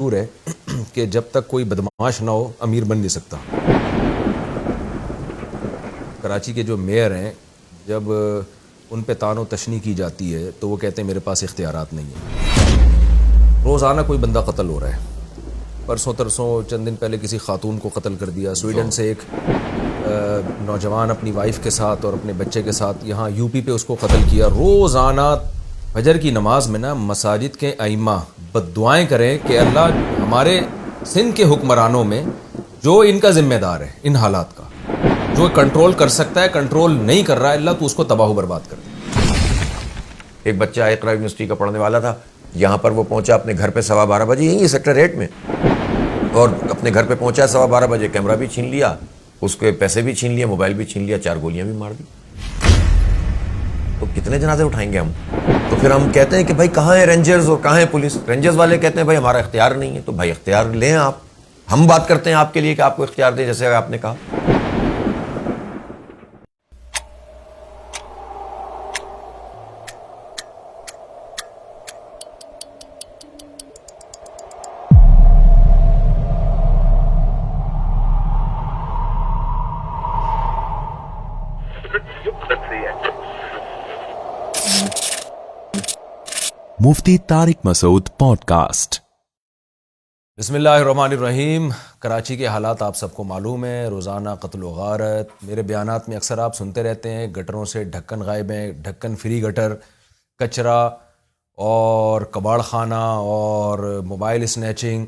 مشہور ہے کہ جب تک کوئی بدماش نہ ہو امیر بن نہیں سکتا. کراچی کے جو میئر ہیں جب ان پہ تان و تشنی کی جاتی ہے تو وہ کہتے ہیں میرے پاس اختیارات نہیں ہیں. روزانہ کوئی بندہ قتل ہو رہا ہے. پرسوں ترسوں چند دن پہلے کسی خاتون کو قتل کر دیا. سویڈن سے ایک نوجوان اپنی وائف کے ساتھ اور اپنے بچے کے ساتھ یہاں یو پی پہ اس کو قتل کیا. روزانہ فجر کی نماز میں نا مساجد کے ائمہ بد دعائیں کریں کہ اللہ ہمارے سندھ کے حکمرانوں میں جو ان کا ذمہ دار ہے ان حالات کا, جو کنٹرول کر سکتا ہے کنٹرول نہیں کر رہا ہے, اللہ تو اس کو تباہ و برباد کر دے. ایک بچہ اقرا یونیورسٹی کا پڑھنے والا تھا, یہاں پر وہ پہنچا اپنے گھر پہ 12:15 بجے, یہیں سیکٹر 8 میں, اور اپنے گھر پہ پہنچا 12:15 بجے, کیمرہ بھی چھین لیا, اس کے پیسے بھی چھین لیے, موبائل بھی چھین لیا, 4 گولیاں بھی مار دی. تو کتنے جنازے اٹھائیں گے ہم؟ تو پھر ہم کہتے ہیں کہ بھائی کہاں ہے رینجرز اور کہاں ہے پولیس؟ رینجرز والے کہتے ہیں بھائی ہمارا اختیار نہیں ہے. تو بھائی اختیار لیں آپ, ہم بات کرتے ہیں آپ کے لیے کہ آپ کو اختیار دیں, جیسے آپ نے کہا. مفتی طارق مسعود پوڈ کاسٹ. بسم اللہ الرحمن الرحیم. کراچی کے حالات آپ سب کو معلوم ہے, روزانہ قتل و غارت. میرے بیانات میں اکثر آپ سنتے رہتے ہیں گٹروں سے ڈھکن غائب ہیں, ڈھکن فری گٹر, کچرا اور کباڑ خانہ اور موبائل اسنیچنگ,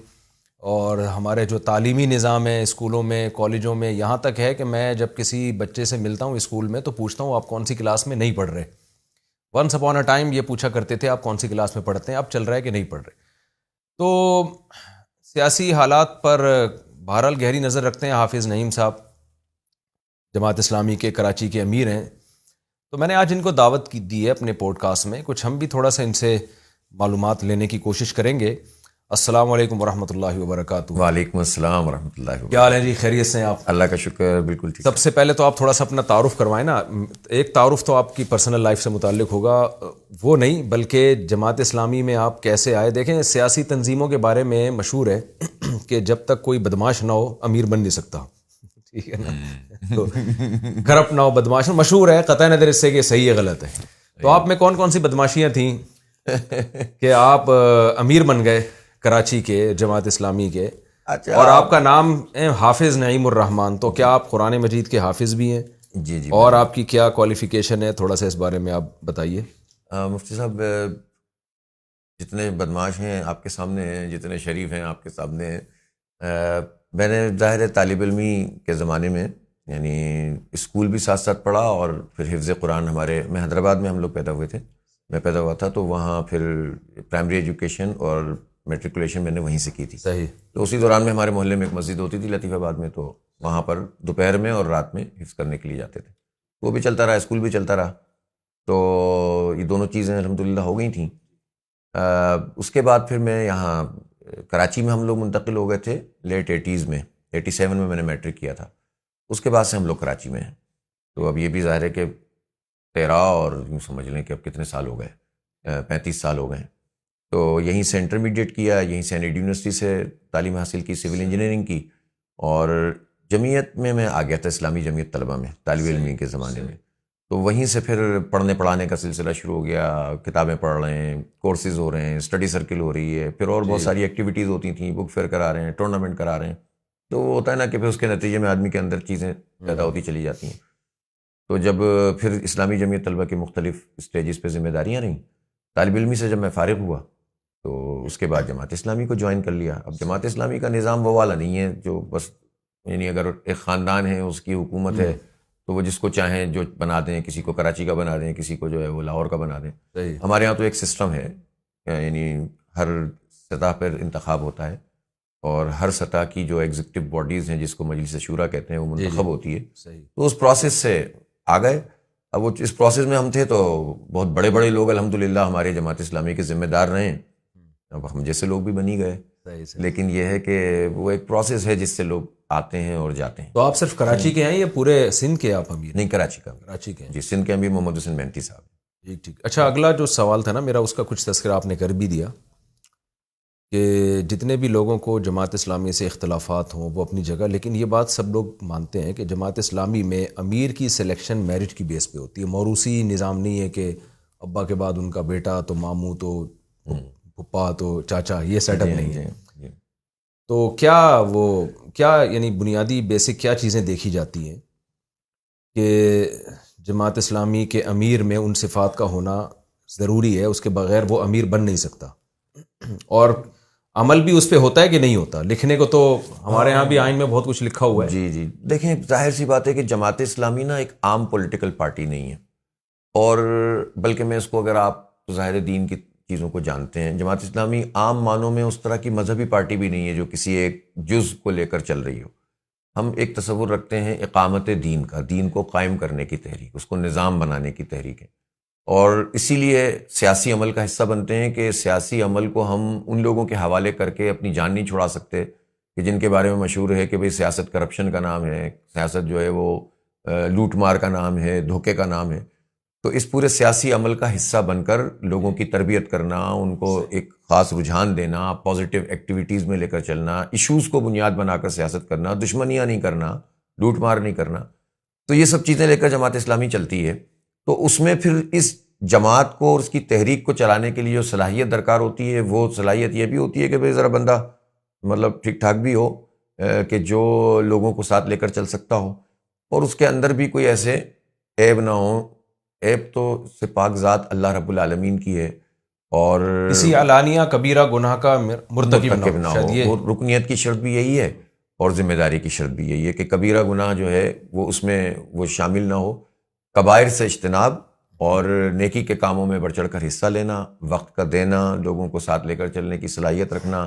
اور ہمارے جو تعلیمی نظام ہے اسکولوں میں کالجوں میں, یہاں تک ہے کہ میں جب کسی بچے سے ملتا ہوں اسکول میں تو پوچھتا ہوں آپ کون سی کلاس میں نہیں پڑھ رہے. ونس اپون اے ٹائم یہ پوچھا کرتے تھے آپ کون سی کلاس میں پڑھتے ہیں, اب چل رہا ہے کہ نہیں پڑھ رہے. تو سیاسی حالات پر بہرحال گہری نظر رکھتے ہیں. حافظ نعیم صاحب جماعت اسلامی کے کراچی کے امیر ہیں, تو میں نے آج ان کو دعوت دی ہے اپنے پوڈ کاسٹ میں. کچھ ہم بھی تھوڑا سا ان سے معلومات لینے کی کوشش کریں گے. السلام علیکم ورحمۃ اللہ وبرکاتہ. وعلیکم السلام ورحمۃ اللہ وبرکاتہ. کیا حال ہے جی, خیریت سے ہیں آپ؟ اللہ کا شکر, بالکل ٹھیک. سب سے پہلے تو آپ تھوڑا سا اپنا تعارف کروائیں نا. ایک تعارف تو آپ کی پرسنل لائف سے متعلق ہوگا, وہ نہیں بلکہ جماعت اسلامی میں آپ کیسے آئے. دیکھیں سیاسی تنظیموں کے بارے میں مشہور ہے کہ جب تک کوئی بدماش نہ ہو امیر بن نہیں سکتا, ٹھیک ہے نا. تو کرپٹ نہ ہو, بدماش مشہور ہے, قطع نظر اس سے کہ صحیح ہے غلط ہے. تو آپ میں کون کون سی بدماشیاں تھیں کہ آپ امیر بن گئے کراچی کے جماعت اسلامی کے؟ اچھا, اور آپ کا نام حافظ نعیم الرحمان, تو کیا آپ قرآن مجید کے حافظ بھی ہیں؟ جی جی. اور آپ کی کیا کوالیفیکیشن ہے, تھوڑا سا اس بارے میں آپ بتائیے. مفتی صاحب, جتنے بدماش ہیں آپ کے سامنے ہیں, جتنے شریف ہیں آپ کے سامنے ہیں. میں نے ظاہر طالب علمی کے زمانے میں یعنی اسکول بھی ساتھ ساتھ پڑھا, اور پھر حفظ قرآن ہمارے, میں حیدرآباد میں ہم لوگ پیدا ہوئے تھے, میں پیدا ہوا تھا, تو وہاں پھر پرائمری ایجوکیشن اور میٹریکولیشن میں نے وہیں سے کی تھی. صحیح. تو اسی دوران میں ہمارے محلے میں ایک مسجد ہوتی تھی لطیف آباد میں, تو وہاں پر دوپہر میں اور رات میں حفظ کرنے کے لیے جاتے تھے. وہ بھی چلتا رہا, اسکول بھی چلتا رہا, تو یہ دونوں چیزیں الحمدللہ ہو گئی تھیں. اس کے بعد پھر میں یہاں کراچی میں ہم لوگ منتقل ہو گئے تھے لیٹ 80s میں. 87 میں نے میٹرک کیا تھا. اس کے بعد سے ہم لوگ کراچی میں ہیں. تو اب یہ بھی ظاہر ہے کہ 13 اور یوں سمجھ لیں کہ اب کتنے سال ہو گئے, 35 سال ہو گئے. تو یہیں سے انٹرمیڈیٹ کیا, یہیں سے نیڈ یونیورسٹی سے تعلیم حاصل کی, سول انجینئرنگ کی, اور جمعیت میں آ گیا تھا, اسلامی جمعیت طلبہ میں, طالب علمی کے زمانے میں. تو وہیں سے پھر پڑھنے پڑھانے کا سلسلہ شروع ہو گیا, کتابیں پڑھ رہے ہیں, کورسز ہو رہے ہیں, اسٹڈی سرکل ہو رہی ہے, پھر اور بہت ساری ایکٹیویٹیز ہوتی تھیں, بک فیئر کرا رہے ہیں, ٹورنامنٹ کرا رہے ہیں. تو وہ ہوتا ہے نا کہ پھر اس کے نتیجے میں آدمی کے اندر چیزیں پیدا ہوتی چلی جاتی ہیں. تو جب پھر اسلامی جمعیت طلبہ کی مختلف اسٹیجز پہ ذمہ داریاں رہیں, طالب علمی سے جب میں فارغ ہوا تو اس کے بعد جماعت اسلامی کو جوائن کر لیا. اب جماعت اسلامی کا نظام وہ والا نہیں ہے جو بس یعنی اگر ایک خاندان ہے, اس کی حکومت ہے, تو وہ جس کو چاہیں جو بنا دیں, کسی کو کراچی کا بنا دیں, کسی کو جو ہے وہ لاہور کا بنا دیں. ہمارے یہاں تو ایک سسٹم ہے, یعنی ہر سطح پر انتخاب ہوتا ہے, اور ہر سطح کی جو ایگزیکٹو باڈیز ہیں جس کو مجلس شورا کہتے ہیں وہ منتخب ہوتی ہے. تو اس پروسیس سے آ گئے. اب وہ اس پروسیس میں ہم تھے تو بہت بڑے بڑے لوگ الحمدللہ ہمارے جماعت اسلامی کے ذمہ دار رہے. اب ہم جیسے لوگ بھی بنی گئے, لیکن یہ ہے کہ وہ ایک پروسیس ہے جس سے لوگ آتے ہیں اور جاتے ہیں. تو آپ صرف کراچی کے ہیں یا پورے سندھ کے آپ امیر؟ نہیں, کراچی کا. کراچی کے ہیں جی, سندھ کے امیر محمد حسین مہنتی صاحب. ٹھیک ٹھیک. اچھا, اگلا جو سوال تھا نا میرا, اس کا کچھ تذکرہ آپ نے کر بھی دیا. کہ جتنے بھی لوگوں کو جماعت اسلامی سے اختلافات ہوں وہ اپنی جگہ، لیکن یہ بات سب لوگ مانتے ہیں کہ جماعت اسلامی میں امیر کی سلیکشن میرٹ کی بیس پہ ہوتی ہے، موروثی نظام نہیں ہے کہ ابا کے بعد ان کا بیٹا تو ماموں تو پھپھا تو چاچا، یہ سیٹ اپ نہیں ہے۔ تو کیا یعنی بنیادی بیسک کیا چیزیں دیکھی جاتی ہیں کہ جماعت اسلامی کے امیر میں ان صفات کا ہونا ضروری ہے، اس کے بغیر وہ امیر بن نہیں سکتا، اور عمل بھی اس پہ ہوتا ہے کہ نہیں ہوتا؟ لکھنے کو تو ہمارے ہاں بھی آئین میں بہت کچھ لکھا ہوا ہے۔ جی دیکھیں، ظاہر سی بات ہے کہ جماعت اسلامی نا ایک عام پولیٹیکل پارٹی نہیں ہے، اور بلکہ میں اس کو، اگر آپ ظاہر دین کی چیزوں کو جانتے ہیں، جماعت اسلامی عام معنوں میں اس طرح کی مذہبی پارٹی بھی نہیں ہے جو کسی ایک جز کو لے کر چل رہی ہو۔ ہم ایک تصور رکھتے ہیں اقامت دین کا، دین کو قائم کرنے کی تحریک، اس کو نظام بنانے کی تحریک ہے، اور اسی لیے سیاسی عمل کا حصہ بنتے ہیں کہ سیاسی عمل کو ہم ان لوگوں کے حوالے کر کے اپنی جان نہیں چھڑا سکتے کہ جن کے بارے میں مشہور ہے کہ بھئی سیاست کرپشن کا نام ہے، سیاست جو ہے وہ لوٹ مار کا نام ہے، دھوکے کا نام ہے۔ تو اس پورے سیاسی عمل کا حصہ بن کر لوگوں کی تربیت کرنا، ان کو ایک خاص رجحان دینا، پازیٹیو ایکٹیویٹیز میں لے کر چلنا، ایشوز کو بنیاد بنا کر سیاست کرنا، دشمنیاں نہیں کرنا، لوٹ مار نہیں کرنا، تو یہ سب چیزیں لے کر جماعت اسلامی چلتی ہے۔ تو اس میں پھر اس جماعت کو اور اس کی تحریک کو چلانے کے لیے جو صلاحیت درکار ہوتی ہے، وہ صلاحیت یہ بھی ہوتی ہے کہ بھئی ذرا بندہ مطلب ٹھیک ٹھاک بھی ہو، کہ جو لوگوں کو ساتھ لے کر چل سکتا ہو، اور اس کے اندر بھی کوئی ایسے عیب نہ ہو۔ عیب تو سے پاک ذات اللہ رب العالمین کی ہے، اور کسی علانیہ کبیرہ گناہ کا مرتکب نہ ہو، شاید یہ وہ رکنیت کی شرط بھی یہی ہے، اور ذمہ داری کی شرط بھی یہی ہے کہ کبیرہ گناہ جو ہے وہ اس میں وہ شامل نہ ہو، کبائر سے اجتناب، اور نیکی کے کاموں میں بڑھ چڑھ کر حصہ لینا، وقت کا دینا، لوگوں کو ساتھ لے کر چلنے کی صلاحیت رکھنا،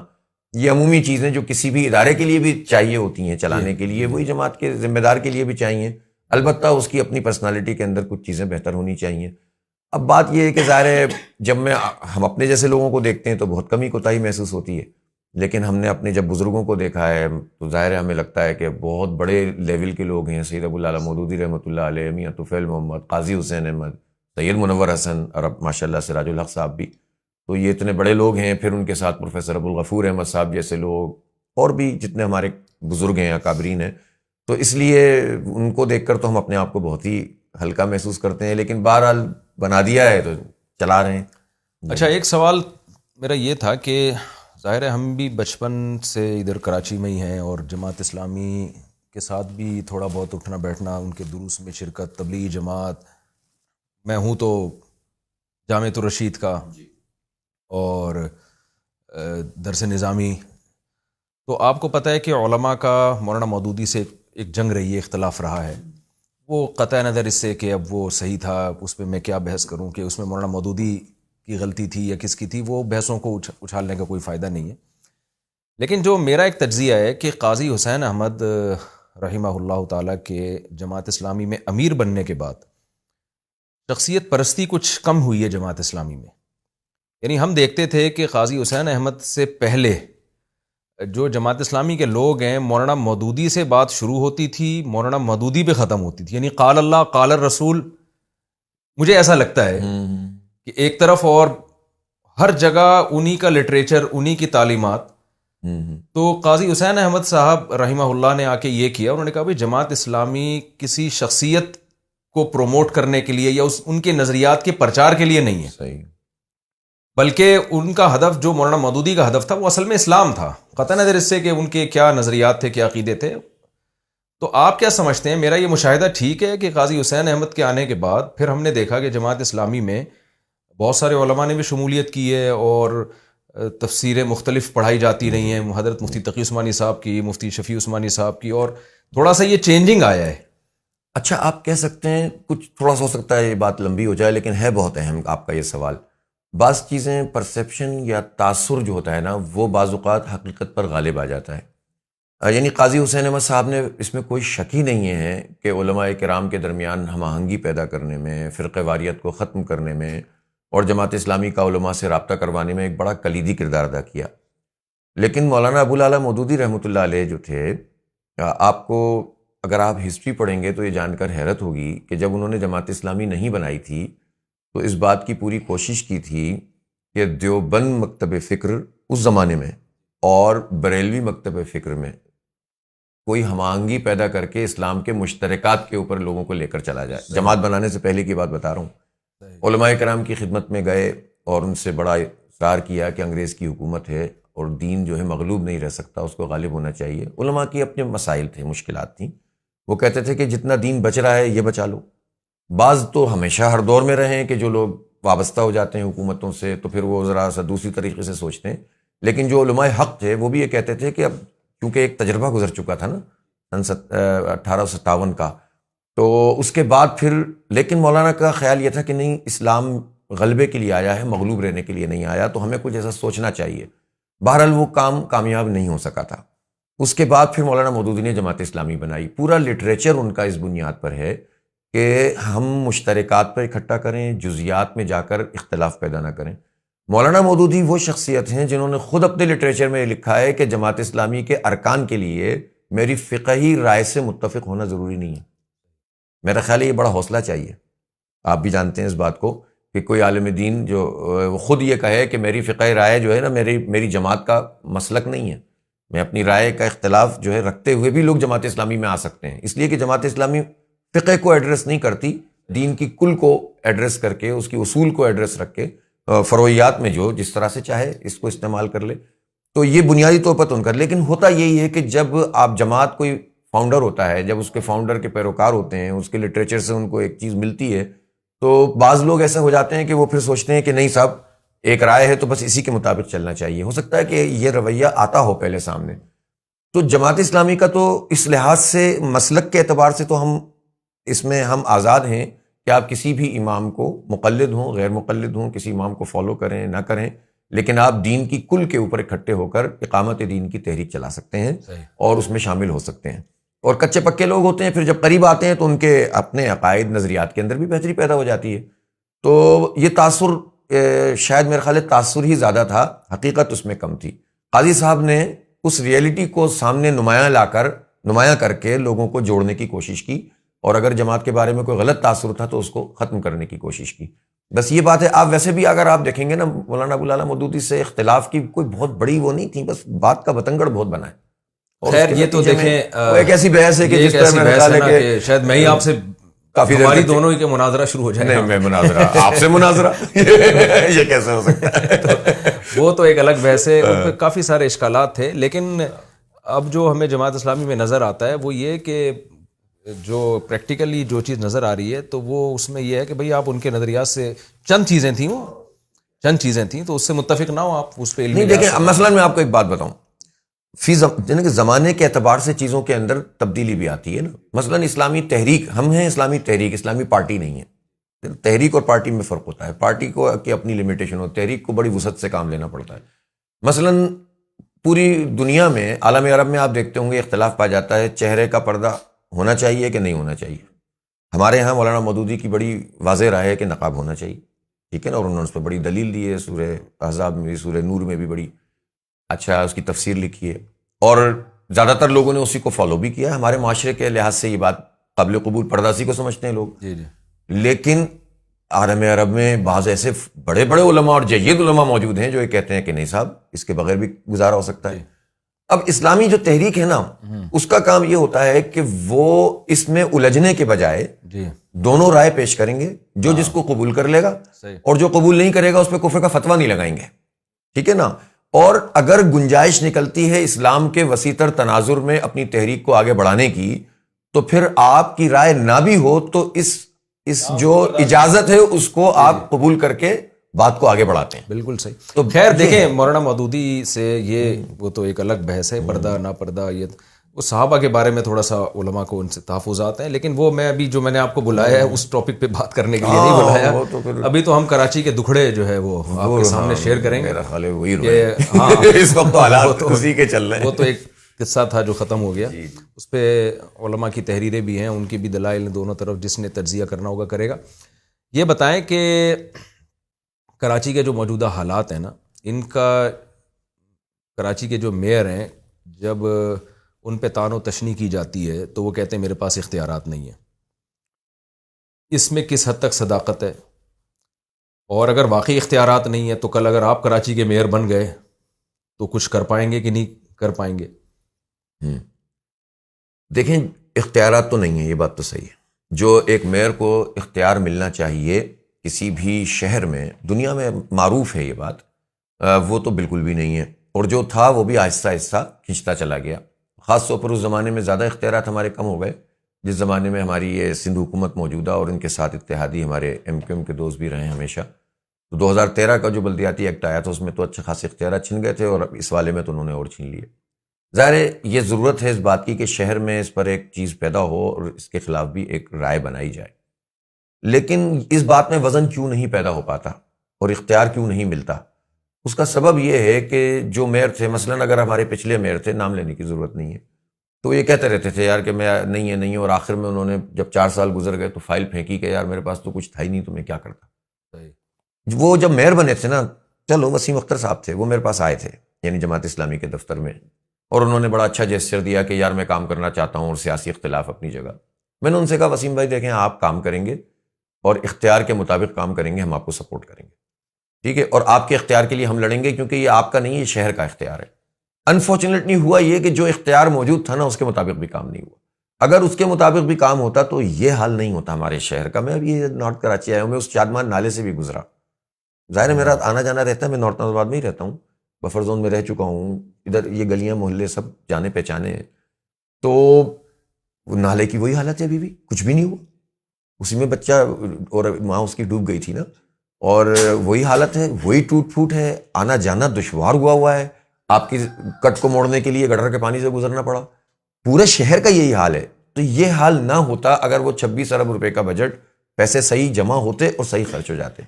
یہ عمومی چیزیں جو کسی بھی ادارے کے لیے بھی چاہیے ہوتی ہیں چلانے کے لیے، وہی جماعت کے ذمہ دار کے لیے بھی چاہیے۔ البتہ اس کی اپنی پرسنالٹی کے اندر کچھ چیزیں بہتر ہونی چاہیے۔ اب بات یہ ہے کہ ظاہر ہے جب ہم اپنے جیسے لوگوں کو دیکھتے ہیں تو بہت کمی کوتاہی محسوس ہوتی ہے، لیکن ہم نے اپنے جب بزرگوں کو دیکھا ہے تو ظاہر ہے ہمیں لگتا ہے کہ بہت بڑے لیول کے لوگ ہیں، سید ابو العالی مودودی رحمۃ اللہ علیہ، میاں طفیل محمد، قاضی حسین احمد، سید منور حسن، اور اب ماشاء اللہ سراج الحق صاحب بھی، تو یہ اتنے بڑے لوگ ہیں۔ پھر ان کے ساتھ پروفیسر ابوالغفور احمد صاحب جیسے لوگ، اور بھی جتنے ہمارے بزرگ ہیں، اکابرین ہیں، تو اس لیے ان کو دیکھ کر تو ہم اپنے آپ کو بہت ہی ہلکا محسوس کرتے ہیں، لیکن بہرحال بنا دیا ہے تو چلا رہے ہیں۔ اچھا، ایک سوال میرا یہ تھا کہ ظاہر ہے ہم بھی بچپن سے ادھر کراچی میں ہی ہیں، اور جماعت اسلامی کے ساتھ بھی تھوڑا بہت اٹھنا بیٹھنا، ان کے دروس میں شرکت، تبلیغی جماعت، میں ہوں تو جامعۃ الرشید کا اور درس نظامی، تو آپ کو پتہ ہے کہ علماء کا مولانا مودودی سے ایک جنگ رہی ہے، اختلاف رہا ہے، وہ قطع نظر اس سے کہ اب وہ صحیح تھا، اس پہ میں کیا بحث کروں کہ اس میں مولانا مودودی کی غلطی تھی یا کس کی تھی، وہ بحثوں کو اچھالنے کا کوئی فائدہ نہیں ہے۔ لیکن جو میرا ایک تجزیہ ہے کہ قاضی حسین احمد رحمہ اللہ تعالیٰ کے جماعت اسلامی میں امیر بننے کے بعد شخصیت پرستی کچھ کم ہوئی ہے جماعت اسلامی میں۔ یعنی ہم دیکھتے تھے کہ قاضی حسین احمد سے پہلے جو جماعت اسلامی کے لوگ ہیں، مولانا مودودی سے بات شروع ہوتی تھی، مولانا مودودی پہ ختم ہوتی تھی، یعنی قال اللہ قال الرسول۔ مجھے ایسا لگتا ہے کہ ایک طرف اور ہر جگہ انہی کا لٹریچر، انہی کی تعلیمات۔ تو قاضی حسین احمد صاحب رحمہ اللہ نے آ کے یہ کیا، انہوں نے کہا بھائی جماعت اسلامی کسی شخصیت کو پروموٹ کرنے کے لیے یا ان کے نظریات کے پرچار کے لیے نہیں ہے، صحیح، بلکہ ان کا ہدف جو مولانا مودودی کا ہدف تھا وہ اصل میں اسلام تھا، قطع نظر اس سے کہ ان کے کیا نظریات تھے، کیا عقیدے تھے۔ تو آپ کیا سمجھتے ہیں، میرا یہ مشاہدہ ٹھیک ہے کہ قاضی حسین احمد کے آنے کے بعد پھر ہم نے دیکھا کہ جماعت اسلامی میں بہت سارے علماء نے بھی شمولیت کی ہے، اور تفسیریں مختلف پڑھائی جاتی رہی ہیں، حضرت مفتی تقی عثمانی صاحب کی، مفتی شفیع عثمانی صاحب کی، اور تھوڑا سا یہ چینجنگ آیا ہے۔ اچھا، آپ کہہ سکتے ہیں کچھ تھوڑا سا ہو سکتا ہے یہ بات لمبی ہو جائے، لیکن ہے بہت اہم آپ کا یہ سوال۔ بعض چیزیں پرسیپشن یا تاثر جو ہوتا ہے نا، وہ بعض اوقات حقیقت پر غالب آ جاتا ہے۔ یعنی قاضی حسین احمد صاحب نے، اس میں کوئی شک ہی نہیں ہے کہ علماء کرام کے درمیان ہم آہنگی پیدا کرنے میں، فرقہ واریت کو ختم کرنے میں، اور جماعت اسلامی کا علماء سے رابطہ کروانے میں ایک بڑا کلیدی کردار ادا کیا۔ لیکن مولانا ابو العالی مودودی رحمۃ اللہ علیہ جو تھے، آپ کو اگر آپ ہسٹری پڑھیں گے تو یہ جان کر حیرت ہوگی کہ جب انہوں نے جماعت اسلامی نہیں بنائی تھی تو اس بات کی پوری کوشش کی تھی کہ دیوبند مکتب فکر اس زمانے میں اور بریلوی مکتب فکر میں کوئی ہم آہنگی پیدا کر کے اسلام کے مشترکات کے اوپر لوگوں کو لے کر چلا جائے. جماعت بنانے سے پہلے کی بات بتا رہا ہوں. علماء کرام کی خدمت میں گئے اور ان سے بڑا اصرار کیا کہ انگریز کی حکومت ہے اور دین جو ہے مغلوب نہیں رہ سکتا, اس کو غالب ہونا چاہیے. علماء کی اپنے مسائل تھے, مشکلات تھیں. وہ کہتے تھے کہ جتنا دین بچ رہا ہے یہ بچا لو. بعض تو ہمیشہ ہر دور میں رہے ہیں کہ جو لوگ وابستہ ہو جاتے ہیں حکومتوں سے تو پھر وہ ذرا سا دوسری طریقے سے سوچتے ہیں. لیکن جو علماء حق تھے وہ بھی یہ کہتے تھے کہ اب کیونکہ ایک تجربہ گزر چکا تھا نا 1857 کا, تو اس کے بعد پھر لیکن مولانا کا خیال یہ تھا کہ نہیں, اسلام غلبے کے لیے آیا ہے, مغلوب رہنے کے لیے نہیں آیا, تو ہمیں کچھ ایسا سوچنا چاہیے. بہرحال وہ کام کامیاب نہیں ہو سکا تھا. اس کے بعد پھر مولانا مودودی نے جماعت اسلامی بنائی. پورا لٹریچر ان کا اس بنیاد پر ہے کہ ہم مشترکات پر اکٹھا کریں, جزیات میں جا کر اختلاف پیدا نہ کریں. مولانا مودودی وہ شخصیت ہیں جنہوں نے خود اپنے لٹریچر میں لکھا ہے کہ جماعت اسلامی کے ارکان کے لیے میری فقہی رائے سے متفق ہونا ضروری نہیں ہے. میرا خیال ہے یہ بڑا حوصلہ چاہیے. آپ بھی جانتے ہیں اس بات کو کہ کوئی عالم دین جو خود یہ کہے کہ میری فقہی رائے جو ہے نا میری جماعت کا مسلک نہیں ہے, میں اپنی رائے کا اختلاف جو ہے رکھتے ہوئے بھی لوگ جماعت اسلامی میں آ سکتے ہیں. اس لیے کہ جماعت اسلامی فقہ کو ایڈریس نہیں کرتی, دین کی کل کو ایڈریس کر کے, اس کی اصول کو ایڈریس رکھ کے, فروعیات میں جو جس طرح سے چاہے اس کو استعمال کر لے. تو یہ بنیادی طور پر تو ان کا. لیکن ہوتا یہی ہے کہ جب آپ جماعت کوئی فاؤنڈر ہوتا ہے, جب اس کے فاؤنڈر کے پیروکار ہوتے ہیں, اس کے لٹریچر سے ان کو ایک چیز ملتی ہے, تو بعض لوگ ایسے ہو جاتے ہیں کہ وہ پھر سوچتے ہیں کہ نہیں صاحب ایک رائے ہے تو بس اسی کے مطابق چلنا چاہیے. ہو سکتا ہے کہ یہ رویہ آتا ہو پہلے سامنے. تو جماعت اسلامی کا تو اس لحاظ سے مسلک کے اعتبار سے تو اس میں ہم آزاد ہیں کہ آپ کسی بھی امام کو مقلد ہوں, غیر مقلد ہوں, کسی امام کو فالو کریں نہ کریں, لیکن آپ دین کی کل کے اوپر اکٹھے ہو کر اقامت دین کی تحریک چلا سکتے ہیں اور اس میں شامل ہو سکتے ہیں. اور کچے پکے لوگ ہوتے ہیں پھر جب قریب آتے ہیں تو ان کے اپنے عقائد نظریات کے اندر بھی بہتری پیدا ہو جاتی ہے. تو یہ تاثر شاید میرے خیال تاثر ہی زیادہ تھا, حقیقت اس میں کم تھی. قاضی صاحب نے اس ریئلٹی کو سامنے نمایاں کر کے لوگوں کو جوڑنے کی کوشش کی, اور اگر جماعت کے بارے میں کوئی غلط تاثر تھا تو اس کو ختم کرنے کی کوشش کی. بس یہ بات ہے. آپ ویسے بھی اگر آپ دیکھیں گے نا, مولانا ابو العلا مودودی سے اختلاف کی کوئی بہت بڑی وہ نہیں تھی, بس بات کا بتنگڑ بہت بنا ہے. خیر یہ تو دیکھیں ایک ایسی بحث ہے کہ جس طرح میں خیال ہے کہ شاید میں ہی آپ سے کافی ہماری دونوں ہی کے مناظرہ شروع ہو جائے. نہیں, میں مناظرہ آپ سے مناظرہ یہ کیسے ہو سکتا ہے؟ وہ تو ایک الگ بحث ہے, ان پہ کافی سارے اشکالات تھے. لیکن اب جو ہمیں جماعت اسلامی میں نظر آتا ہے وہ یہ کہ جو پریکٹیکلی جو چیز نظر آ رہی ہے تو وہ اس میں یہ ہے کہ بھئی آپ ان کے نظریات سے چند چیزیں تھیں تو اس سے متفق نہ ہو, آپ اس پہ نہیں. دیکھیں مثلا میں آپ کو ایک بات بتاؤں, یعنی کہ زمانے کے اعتبار سے چیزوں کے اندر تبدیلی بھی آتی ہے نا. مثلا اسلامی تحریک, ہم ہیں اسلامی تحریک, اسلامی پارٹی نہیں ہے. تحریک اور پارٹی میں فرق ہوتا ہے. پارٹی کو کی اپنی لمیٹیشن ہو, تحریک کو بڑی وسعت سے کام لینا پڑتا ہے. مثلا پوری دنیا میں عالم عرب میں آپ دیکھتے ہوں گے اختلاف پایا جاتا ہے چہرے کا پردہ ہونا چاہیے کہ نہیں ہونا چاہیے. ہمارے ہاں مولانا مودودی کی بڑی واضح رائے ہے کہ نقاب ہونا چاہیے, ٹھیک ہے نا, اور انہوں نے اس پہ بڑی دلیل دی ہے. سورہ احزاب میں بھی, سورہ نور میں بھی بڑی اچھا اس کی تفسیر لکھی ہے, اور زیادہ تر لوگوں نے اسی کو فالو بھی کیا. ہمارے معاشرے کے لحاظ سے یہ بات قابل قبول, پرداسی کو سمجھتے ہیں لوگ. جی. لیکن عالم عرب میں بعض ایسے بڑے بڑے علماء اور جید علماء موجود ہیں جو یہ کہتے ہیں کہ نہیں صاحب اس کے بغیر بھی گزارا ہو سکتا ہے. اب اسلامی جو تحریک ہے نا, اس کا کام یہ ہوتا ہے کہ وہ اس میں الجھنے کے بجائے دونوں رائے پیش کریں گے, جو جس کو قبول کر لے گا اور جو قبول نہیں کرے گا اس پہ کفر کا فتویٰ نہیں لگائیں گے, ٹھیک ہے نا. اور اگر گنجائش نکلتی ہے اسلام کے وسیع تر تناظر میں اپنی تحریک کو آگے بڑھانے کی, تو پھر آپ کی رائے نہ بھی ہو تو اس جو اجازت ہے اس کو آپ قبول کر کے بات کو آگے بڑھاتے ہیں. بالکل صحیح. تو خیر دیکھیں مولانا مودودی سے یہ وہ تو ایک الگ بحث ہے, پردہ نہ پردہ, یہ وہ صحابہ کے بارے میں تھوڑا سا علماء کو ان سے تحفظات ہیں, لیکن وہ میں ابھی جو میں نے آپ کو بلایا ہے اس ٹاپک پہ بات کرنے کے لیے نہیں بلایا. ابھی تو ہم کراچی کے دکھڑے جو ہے وہ آپ کے سامنے شیئر کریں گے. اس وقت حالات اسی کے چل رہے ہیں. وہ تو ایک قصہ تھا جو ختم ہو گیا, اس پہ علماء کی تحریریں بھی ہیں, ان کی بھی دلائل دونوں طرف, جس نے تجزیہ کرنا ہوگا کرے گا. یہ بتائیں کہ کراچی کے جو موجودہ حالات ہیں نا, ان کا کراچی کے جو میئر ہیں جب ان پہ تان و تشنی کی جاتی ہے تو وہ کہتے ہیں میرے پاس اختیارات نہیں ہیں. اس میں کس حد تک صداقت ہے؟ اور اگر واقعی اختیارات نہیں ہیں تو کل اگر آپ کراچی کے میئر بن گئے تو کچھ کر پائیں گے کہ نہیں کر پائیں گے؟ دیکھیں اختیارات تو نہیں ہیں، یہ بات تو صحیح ہے. جو ایک میئر کو اختیار ملنا چاہیے کسی بھی شہر میں، دنیا میں معروف ہے یہ بات، وہ تو بالکل بھی نہیں ہے. اور جو تھا وہ بھی آہستہ آہستہ کھنچتا چلا گیا. خاص طور پر اس زمانے میں زیادہ اختیارات ہمارے کم ہو گئے، جس زمانے میں ہماری یہ سندھ حکومت موجودہ اور ان کے ساتھ اتحادی ہمارے ایم کیو ایم کے دوست بھی رہے ہیں ہمیشہ. تو 2013 کا جو بلدیاتی ایکٹ آیا تھا اس میں تو اچھے خاصے اختیارات چھن گئے تھے، اور اس والے میں تو انہوں نے اور چھین لیے. ظاہر ہے یہ ضرورت ہے اس بات کی کہ شہر میں اس پر ایک چیز پیدا ہو اور اس کے خلاف بھی ایک رائے بنائی جائے. لیکن اس بات میں وزن کیوں نہیں پیدا ہو پاتا اور اختیار کیوں نہیں ملتا؟ اس کا سبب یہ ہے کہ جو میئر تھے، مثلاً اگر ہمارے پچھلے میئر تھے، نام لینے کی ضرورت نہیں ہے، تو یہ کہتے رہتے تھے یار کہ میں نہیں ہے، اور آخر میں انہوں نے جب 4 سال گزر گئے تو فائل پھینکی کہ یار میرے پاس تو کچھ تھا ہی نہیں، تو میں کیا کرتا. وہ جب میئر بنے تھے نا، چلو وسیم اختر صاحب تھے، وہ میرے پاس آئے تھے یعنی جماعت اسلامی کے دفتر میں، اور انہوں نے بڑا اچھا جیسچر دیا کہ یار میں کام کرنا چاہتا ہوں اور سیاسی اختلاف اپنی جگہ. میں نے ان سے کہا وسیم بھائی دیکھیں، آپ کام کریں گے اور اختیار کے مطابق کام کریں گے، ہم آپ کو سپورٹ کریں گے، ٹھیک ہے، اور آپ کے اختیار کے لیے ہم لڑیں گے، کیونکہ یہ آپ کا نہیں، یہ شہر کا اختیار ہے. انفارچونیٹلی ہوا یہ کہ جو اختیار موجود تھا نا، اس کے مطابق بھی کام نہیں ہوا. اگر اس کے مطابق بھی کام ہوتا تو یہ حال نہیں ہوتا ہمارے شہر کا. میں ابھی نارتھ کراچی آیا ہوں، میں اس شادمان نالے سے بھی گزرا. ظاہر ہے میرا آنا جانا رہتا ہے، میں نارتھ آباد میں ہی رہتا ہوں، بفر زون میں رہ چکا ہوں، ادھر یہ گلیاں محلے سب جانے پہچانے ہیں. تو نالے کی وہی حالت ہے، ابھی بھی کچھ بھی نہیں ہوا. اسی میں بچہ اور ماں اس کی ڈوب گئی تھی نا، اور وہی حالت ہے، وہی ٹوٹ پھوٹ ہے، آنا جانا دشوار ہوا ہے. آپ کی کٹ کو موڑنے کے لیے گٹر کے پانی سے گزرنا پڑا. پورے شہر کا یہی حال ہے. تو یہ حال نہ ہوتا اگر وہ 26 ارب روپے کا بجٹ، پیسے صحیح جمع ہوتے اور صحیح خرچ ہو جاتے.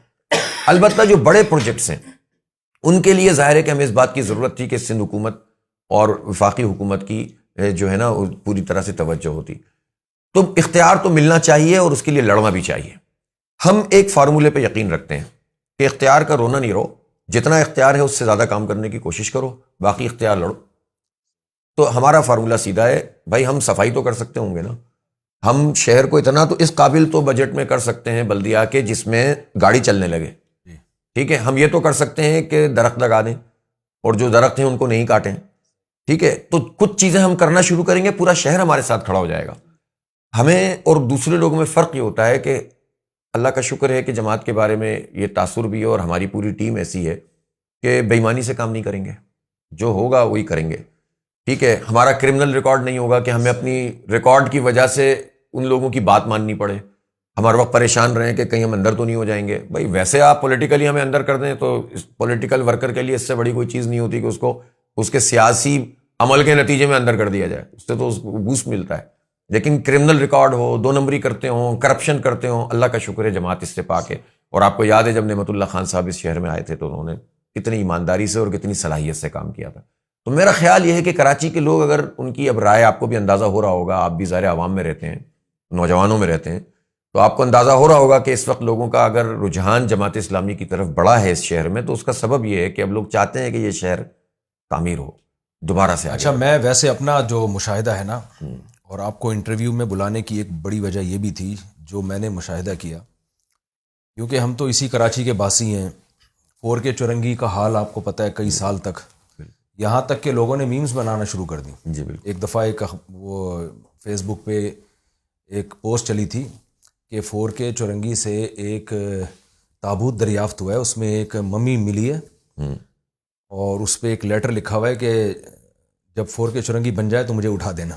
البتہ جو بڑے پروجیکٹس ہیں ان کے لیے ظاہر ہے کہ ہمیں اس بات کی ضرورت تھی کہ سندھ حکومت اور وفاقی حکومت کی جو ہے نا پوری طرح سے توجہ ہوتی. تو اختیار تو ملنا چاہیے اور اس کے لیے لڑنا بھی چاہیے. ہم ایک فارمولے پہ یقین رکھتے ہیں کہ اختیار کا رونا نہیں رو، جتنا اختیار ہے اس سے زیادہ کام کرنے کی کوشش کرو، باقی اختیار لڑو. تو ہمارا فارمولہ سیدھا ہے بھائی، ہم صفائی تو کر سکتے ہوں گے نا، ہم شہر کو اتنا تو اس قابل تو بجٹ میں کر سکتے ہیں بلدیہ کے جس میں گاڑی چلنے لگے، ٹھیک ہے. ہم یہ تو کر سکتے ہیں کہ درخت لگا دیں اور جو درخت ہیں ان کو نہیں کاٹیں، ٹھیک ہے. تو کچھ چیزیں ہم کرنا شروع کریں گے، پورا شہر ہمارے ساتھ کھڑا ہو جائے گا. ہمیں اور دوسرے لوگوں میں فرق یہ ہوتا ہے کہ اللہ کا شکر ہے کہ جماعت کے بارے میں یہ تاثر بھی ہے اور ہماری پوری ٹیم ایسی ہے کہ بے ایمانی سے کام نہیں کریں گے، جو ہوگا وہی کریں گے، ٹھیک ہے. ہمارا کرمنل ریکارڈ نہیں ہوگا کہ ہمیں اپنی ریکارڈ کی وجہ سے ان لوگوں کی بات ماننی پڑے، ہم ہر وقت پریشان رہیں کہ کہیں ہم اندر تو نہیں ہو جائیں گے. بھائی ویسے آپ پولیٹیکلی ہمیں اندر کر دیں تو پولیٹیکل ورکر کے لیے اس سے بڑی کوئی چیز نہیں ہوتی کہ اس کو اس کے سیاسی عمل کے نتیجے میں اندر کر دیا جائے، اس سے تو اس کو بوسٹ ملتا ہے. لیکن کرمنل ریکارڈ ہو، 2 نمبری کرتے ہوں، کرپشن کرتے ہوں، اللہ کا شکر ہے جماعت اس سے پاک ہے. اور آپ کو یاد ہے جب نعمت اللہ خان صاحب اس شہر میں آئے تھے تو انہوں نے کتنی ایمانداری سے اور کتنی صلاحیت سے کام کیا تھا. تو میرا خیال یہ ہے کہ کراچی کے لوگ اگر ان کی اب رائے، آپ کو بھی اندازہ ہو رہا ہوگا، آپ بھی ظاہر عوام میں رہتے ہیں، نوجوانوں میں رہتے ہیں، تو آپ کو اندازہ ہو رہا ہوگا کہ اس وقت لوگوں کا اگر رجحان جماعت اسلامی کی طرف بڑا ہے اس شہر میں، تو اس کا سبب یہ ہے کہ اب لوگ چاہتے ہیں کہ یہ شہر تعمیر ہو دوبارہ سے. اچھا، میں ویسے اپنا جو مشاہدہ ہے نا، اور آپ کو انٹرویو میں بلانے کی ایک بڑی وجہ یہ بھی تھی جو میں نے مشاہدہ کیا، کیونکہ ہم تو اسی کراچی کے باسی ہیں. 4K چورنگی کا حال آپ کو پتہ ہے، کئی سال تک، یہاں تک کہ لوگوں نے میمز بنانا شروع کر دی. جی بالکل. ایک دفعہ وہ فیس بک پہ ایک پوسٹ چلی تھی کہ 4K چورنگی سے ایک تابوت دریافت ہوا ہے، اس میں ایک ممی ملی ہے اور اس پہ ایک لیٹر لکھا ہوا ہے کہ جب 4K چورنگی بن جائے تو مجھے اٹھا دینا.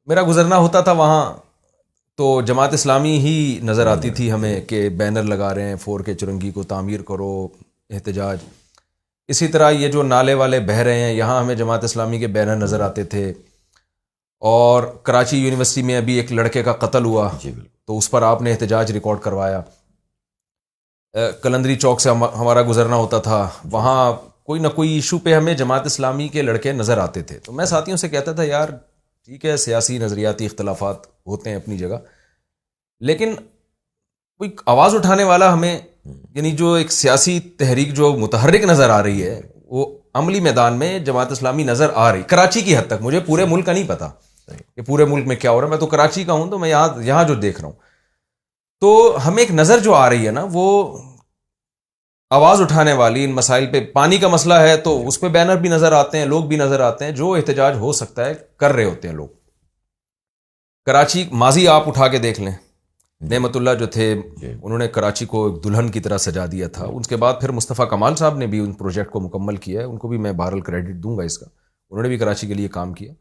میرا گزرنا ہوتا تھا وہاں تو جماعت اسلامی ہی نظر آتی تھی ہمیں کہ بینر لگا رہے ہیں 4K چورنگی کو تعمیر کرو، احتجاج. اسی طرح یہ جو نالے والے بہہ رہے ہیں، یہاں ہمیں جماعت اسلامی کے بینر نظر آتے تھے. اور کراچی یونیورسٹی میں ابھی ایک لڑکے کا قتل ہوا تو اس پر آپ نے احتجاج ریکارڈ کروایا. کلندری چوک سے ہمارا گزرنا ہوتا تھا، وہاں کوئی نہ کوئی ایشو پہ ہمیں جماعت اسلامی کے لڑکے نظر آتے تھے. تو میں ساتھیوں سے کہتا تھا یار ٹھیک ہے، سیاسی نظریاتی اختلافات ہوتے ہیں اپنی جگہ، لیکن کوئی آواز اٹھانے والا ہمیں، یعنی جو ایک سیاسی تحریک جو متحرک نظر آ رہی ہے، وہ عملی میدان میں جماعت اسلامی نظر آ رہی کراچی کی حد تک. مجھے پورے ملک کا نہیں پتا کہ پورے ملک میں کیا ہو رہا ہے، میں تو کراچی کا ہوں، تو میں یہاں جو دیکھ رہا ہوں، تو ہمیں ایک نظر جو آ رہی ہے نا، وہ آواز اٹھانے والی ان مسائل پہ، پانی کا مسئلہ ہے تو اس پہ بینر بھی نظر آتے ہیں، لوگ بھی نظر آتے ہیں، جو احتجاج ہو سکتا ہے کر رہے ہوتے ہیں لوگ. کراچی ماضی آپ اٹھا کے دیکھ لیں، نعمت اللہ جو تھے انہوں نے کراچی کو ایک دلہن کی طرح سجا دیا تھا. اس کے بعد پھر مصطفیٰ کمال صاحب نے بھی ان پروجیکٹ کو مکمل کیا ہے، ان کو بھی میں بہرحال کریڈٹ دوں گا اس کا، انہوں نے بھی کراچی کے لیے کام کیا.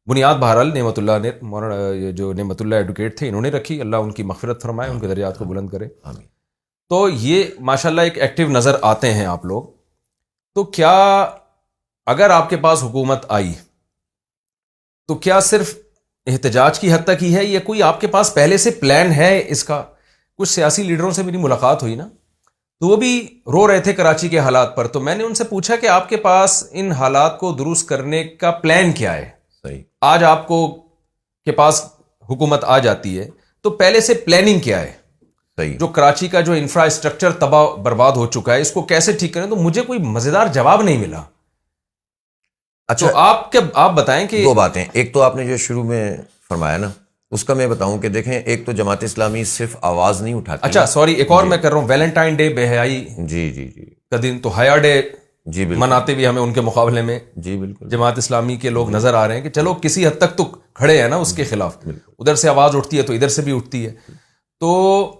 بنیاد بہرحال نعمت اللہ نے، مولانا جو نعمت اللہ ایڈوکیٹ تھے انہوں نے رکھی، اللہ ان کی مغفرت فرمائے، ان کے درجات کو بلند کرے. تو یہ ماشاءاللہ ایک ایکٹیو نظر آتے ہیں آپ لوگ. تو کیا اگر آپ کے پاس حکومت آئی تو کیا صرف احتجاج کی حد تک ہی ہے یا کوئی آپ کے پاس پہلے سے پلان ہے اس کا؟ کچھ سیاسی لیڈروں سے میری ملاقات ہوئی نا تو وہ بھی رو رہے تھے کراچی کے حالات پر، تو میں نے ان سے پوچھا کہ آپ کے پاس ان حالات کو درست کرنے کا پلان کیا ہے؟ صحیح. آج آپ کو کے پاس حکومت آ جاتی ہے تو پہلے سے پلاننگ کیا ہے؟ صحیح. جو کراچی کا جو انفراسٹرکچر تباہ برباد ہو چکا ہے اس کو کیسے ٹھیک کریں؟ تو مجھے کوئی مزیدار جواب نہیں ملا. اچھا تو آپ بتائیں کہ دو باتیں. ایک تو آپ نے جو شروع میں فرمایا نا اس کا میں بتاؤں کہ دیکھیں، ایک تو جماعت اسلامی صرف آواز نہیں اٹھاتی. اچھا سوری، ایک اور میں کر رہا ہوں، ویلنٹائن ڈے بے حیائی جی جی جی کا دن، تو حیا ڈے جی بالکل مناتے بھی ہمیں ان کے مقابلے میں جی بالکل جماعت اسلامی کے لوگ نظر آ رہے ہیں کہ چلو کسی حد تک تو کھڑے ہیں نا اس کے خلاف. ادھر سے آواز اٹھتی ہے تو ادھر سے بھی اٹھتی ہے. تو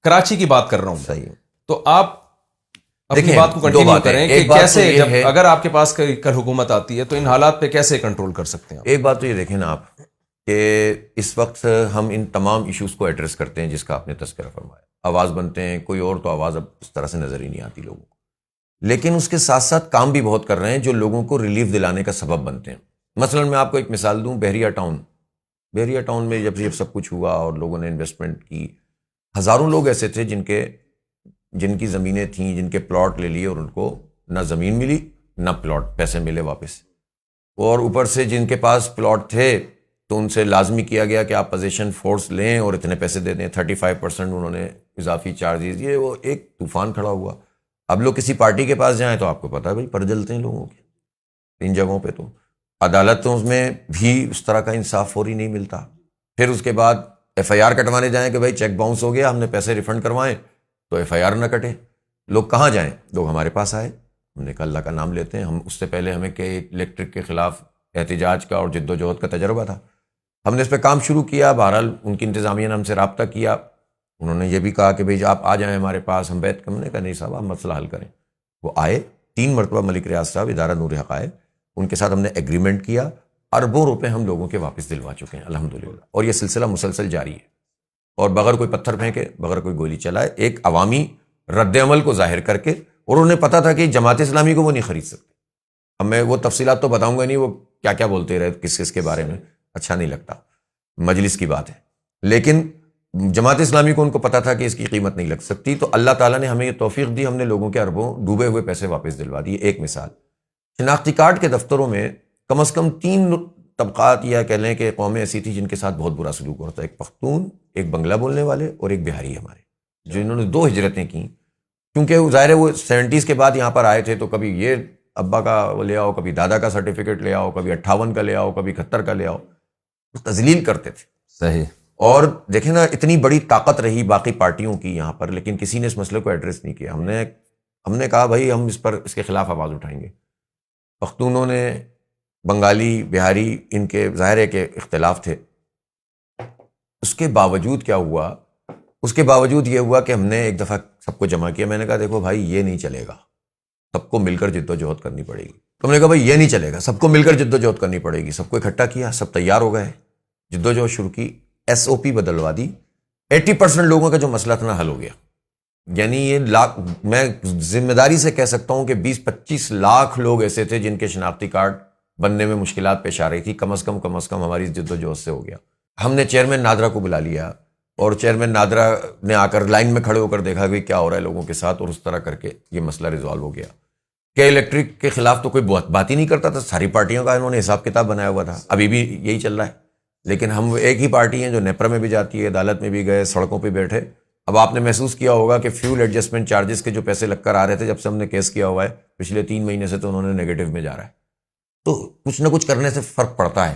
کراچی کی بات کر رہا ہوں. صحیح. تو آپ اپنی دیکھیں، بات کو دو کنٹینیو باتیں. کریں کہ ایک بات تو کیسے یہ جب ہے، اگر آپ کے پاس کل حکومت آتی ہے تو ان حالات پہ کیسے کنٹرول کر سکتے ہیں آپ؟ ایک بات تو یہ دیکھیں نا آپ کہ اس وقت ہم ان تمام ایشوز کو ایڈریس کرتے ہیں جس کا آپ نے تذکرہ فرمایا. آواز بنتے ہیں، کوئی اور تو آواز اب اس طرح سے نظر ہی نہیں آتی لوگوں کو، لیکن اس کے ساتھ ساتھ کام بھی بہت کر رہے ہیں جو لوگوں کو ریلیف دلانے کا سبب بنتے ہیں. مثلا میں آپ کو ایک مثال دوں، بحریہ ٹاؤن میں جب یہ سب کچھ ہوا اور لوگوں نے انویسٹمنٹ کی، ہزاروں لوگ ایسے تھے جن کی زمینیں تھیں، جن کے پلاٹ لے لیے اور ان کو نہ زمین ملی نہ پلاٹ پیسے ملے واپس، اور اوپر سے جن کے پاس پلاٹ تھے تو ان سے لازمی کیا گیا کہ آپ پوزیشن فورس لیں اور اتنے پیسے دے دیں، 35% انہوں نے اضافی چارجز. یہ وہ ایک طوفان کھڑا ہوا. اب لوگ کسی پارٹی کے پاس جائیں تو آپ کو پتا ہے بھائی پر جلتے ہیں لوگوں کے ان جگہوں پہ. تو عدالتوں میں بھی اس طرح کا انصاف فوری نہیں ملتا. پھر اس کے بعد FIR کٹوانے جائیں کہ بھائی چیک باؤنس ہو گیا، ہم نے پیسے ریفنڈ کروائیں، تو FIR نہ کٹے. لوگ کہاں جائیں؟ لوگ ہمارے پاس آئے، ہم نے کہا اللہ کا نام لیتے ہیں. ہم اس سے پہلے ہمیں کہ الیکٹرک کے خلاف احتجاج کا اور جد و جہد کا تجربہ تھا، ہم نے اس پہ کام شروع کیا. بہرحال ان کی انتظامیہ نے ہم سے رابطہ کیا، انہوں نے یہ بھی کہا کہ بھئی آپ آ جائیں ہمارے پاس، ہم بیٹھ کر. ہم نے کہا نہیں صاحب، آپ مسئلہ حل کریں. وہ آئے، 3 مرتبہ ملک ریاض صاحب ادارہ نور حق آئے، ان کے ساتھ ہم نے ایگریمنٹ کیا، اربوں روپے ہم لوگوں کے واپس دلوا چکے ہیں الحمدللہ. اور یہ سلسلہ مسلسل جاری ہے، اور بغیر کوئی پتھر پھینکے، بغیر کوئی گولی چلائے، ایک عوامی رد عمل کو ظاہر کر کے. اور انہیں پتا تھا کہ جماعت اسلامی کو وہ نہیں خرید سکتے. اب میں وہ تفصیلات تو بتاؤں گا نہیں، وہ کیا کیا بولتے رہے کس کے بارے میں، اچھا نہیں لگتا، مجلس کی بات ہے. لیکن جماعت اسلامی کو ان کو پتا تھا کہ اس کی قیمت نہیں لگ سکتی. تو اللہ تعالیٰ نے ہمیں یہ توفیق دی، ہم نے لوگوں کے اربوں ڈوبے ہوئے پیسے واپس دلوا دیے. ایک مثال، شناختی کارڈ کے دفتروں میں کم از کم 3 طبقات یا کہہ لیں کہ قومیں ایسی تھی جن کے ساتھ بہت برا سلوک ہوتا ہے. ایک پختون، ایک بنگلہ بولنے والے، اور ایک بہاری ہمارے، جو انہوں نے 2 ہجرتیں کی. کیونکہ ظاہر ہے وہ 70s کے بعد یہاں پر آئے تھے، تو کبھی یہ ابا کا لے آؤ، کبھی دادا کا سرٹیفکیٹ لے آؤ، کبھی 58 کا لے آؤ، کبھی 71 کا لے آؤ. تذلیل کرتے تھے. صحیح. اور دیکھیں نا، اتنی بڑی طاقت رہی باقی پارٹیوں کی یہاں پر، لیکن کسی نے اس مسئلے کو ایڈریس نہیں کیا. ہم نے کہا بھائی ہم اس کے خلاف آواز اٹھائیں گے. پختونوں نے، بنگالی، بہاری، ان کے ظاہر ہے کہ اختلاف تھے. اس کے باوجود کیا ہوا؟ اس کے باوجود یہ ہوا کہ ہم نے ایک دفعہ سب کو جمع کیا. میں نے کہا دیکھو بھائی یہ نہیں چلے گا، سب کو مل کر جد و جہد کرنی پڑے گی. تم نے کہا بھائی یہ نہیں چلے گا، سب کو مل کر جد و جہد کرنی پڑے گی. سب کو اکٹھا کیا، سب تیار ہو گئے، جد و جہد شروع کی. SOP بدلوا دی. 80% لوگوں کا جو مسئلہ تھا نا حل ہو گیا. یعنی یہ میں ذمہ داری سے کہہ سکتا ہوں کہ 20-25 لاکھ لوگ ایسے تھے جن کے شناختی کارڈ بننے میں مشکلات پیش آ رہی تھی. کم از کم ہماری جد و جہد سے ہو گیا. ہم نے چیئرمین نادرا کو بلا لیا، اور چیئرمین نادرا نے آ کر لائن میں کھڑے ہو کر دیکھا کہ کیا ہو رہا ہے لوگوں کے ساتھ، اور اس طرح کر کے یہ مسئلہ ریزالو ہو گیا. کہ الیکٹرک کے خلاف تو کوئی بات ہی نہیں کرتا تھا، ساری پارٹیوں کا انہوں نے حساب کتاب بنایا ہوا تھا. ابھی بھی یہی چل رہا ہے. لیکن ہم ایک ہی پارٹی ہیں جو نیپرا میں بھی جاتی ہے، عدالت میں بھی گئے، سڑکوں پہ بیٹھے. اب آپ نے محسوس کیا ہوگا کہ فیول ایڈجسٹمنٹ چارجز کے جو پیسے لگ کر آ رہے تھے جب سے ہم نے کیس کیا ہوا ہے پچھلے 3 مہینے سے، تو انہوں نے نیگیٹو میں جا رہا ہے. تو کچھ نہ کچھ کرنے سے فرق پڑتا ہے.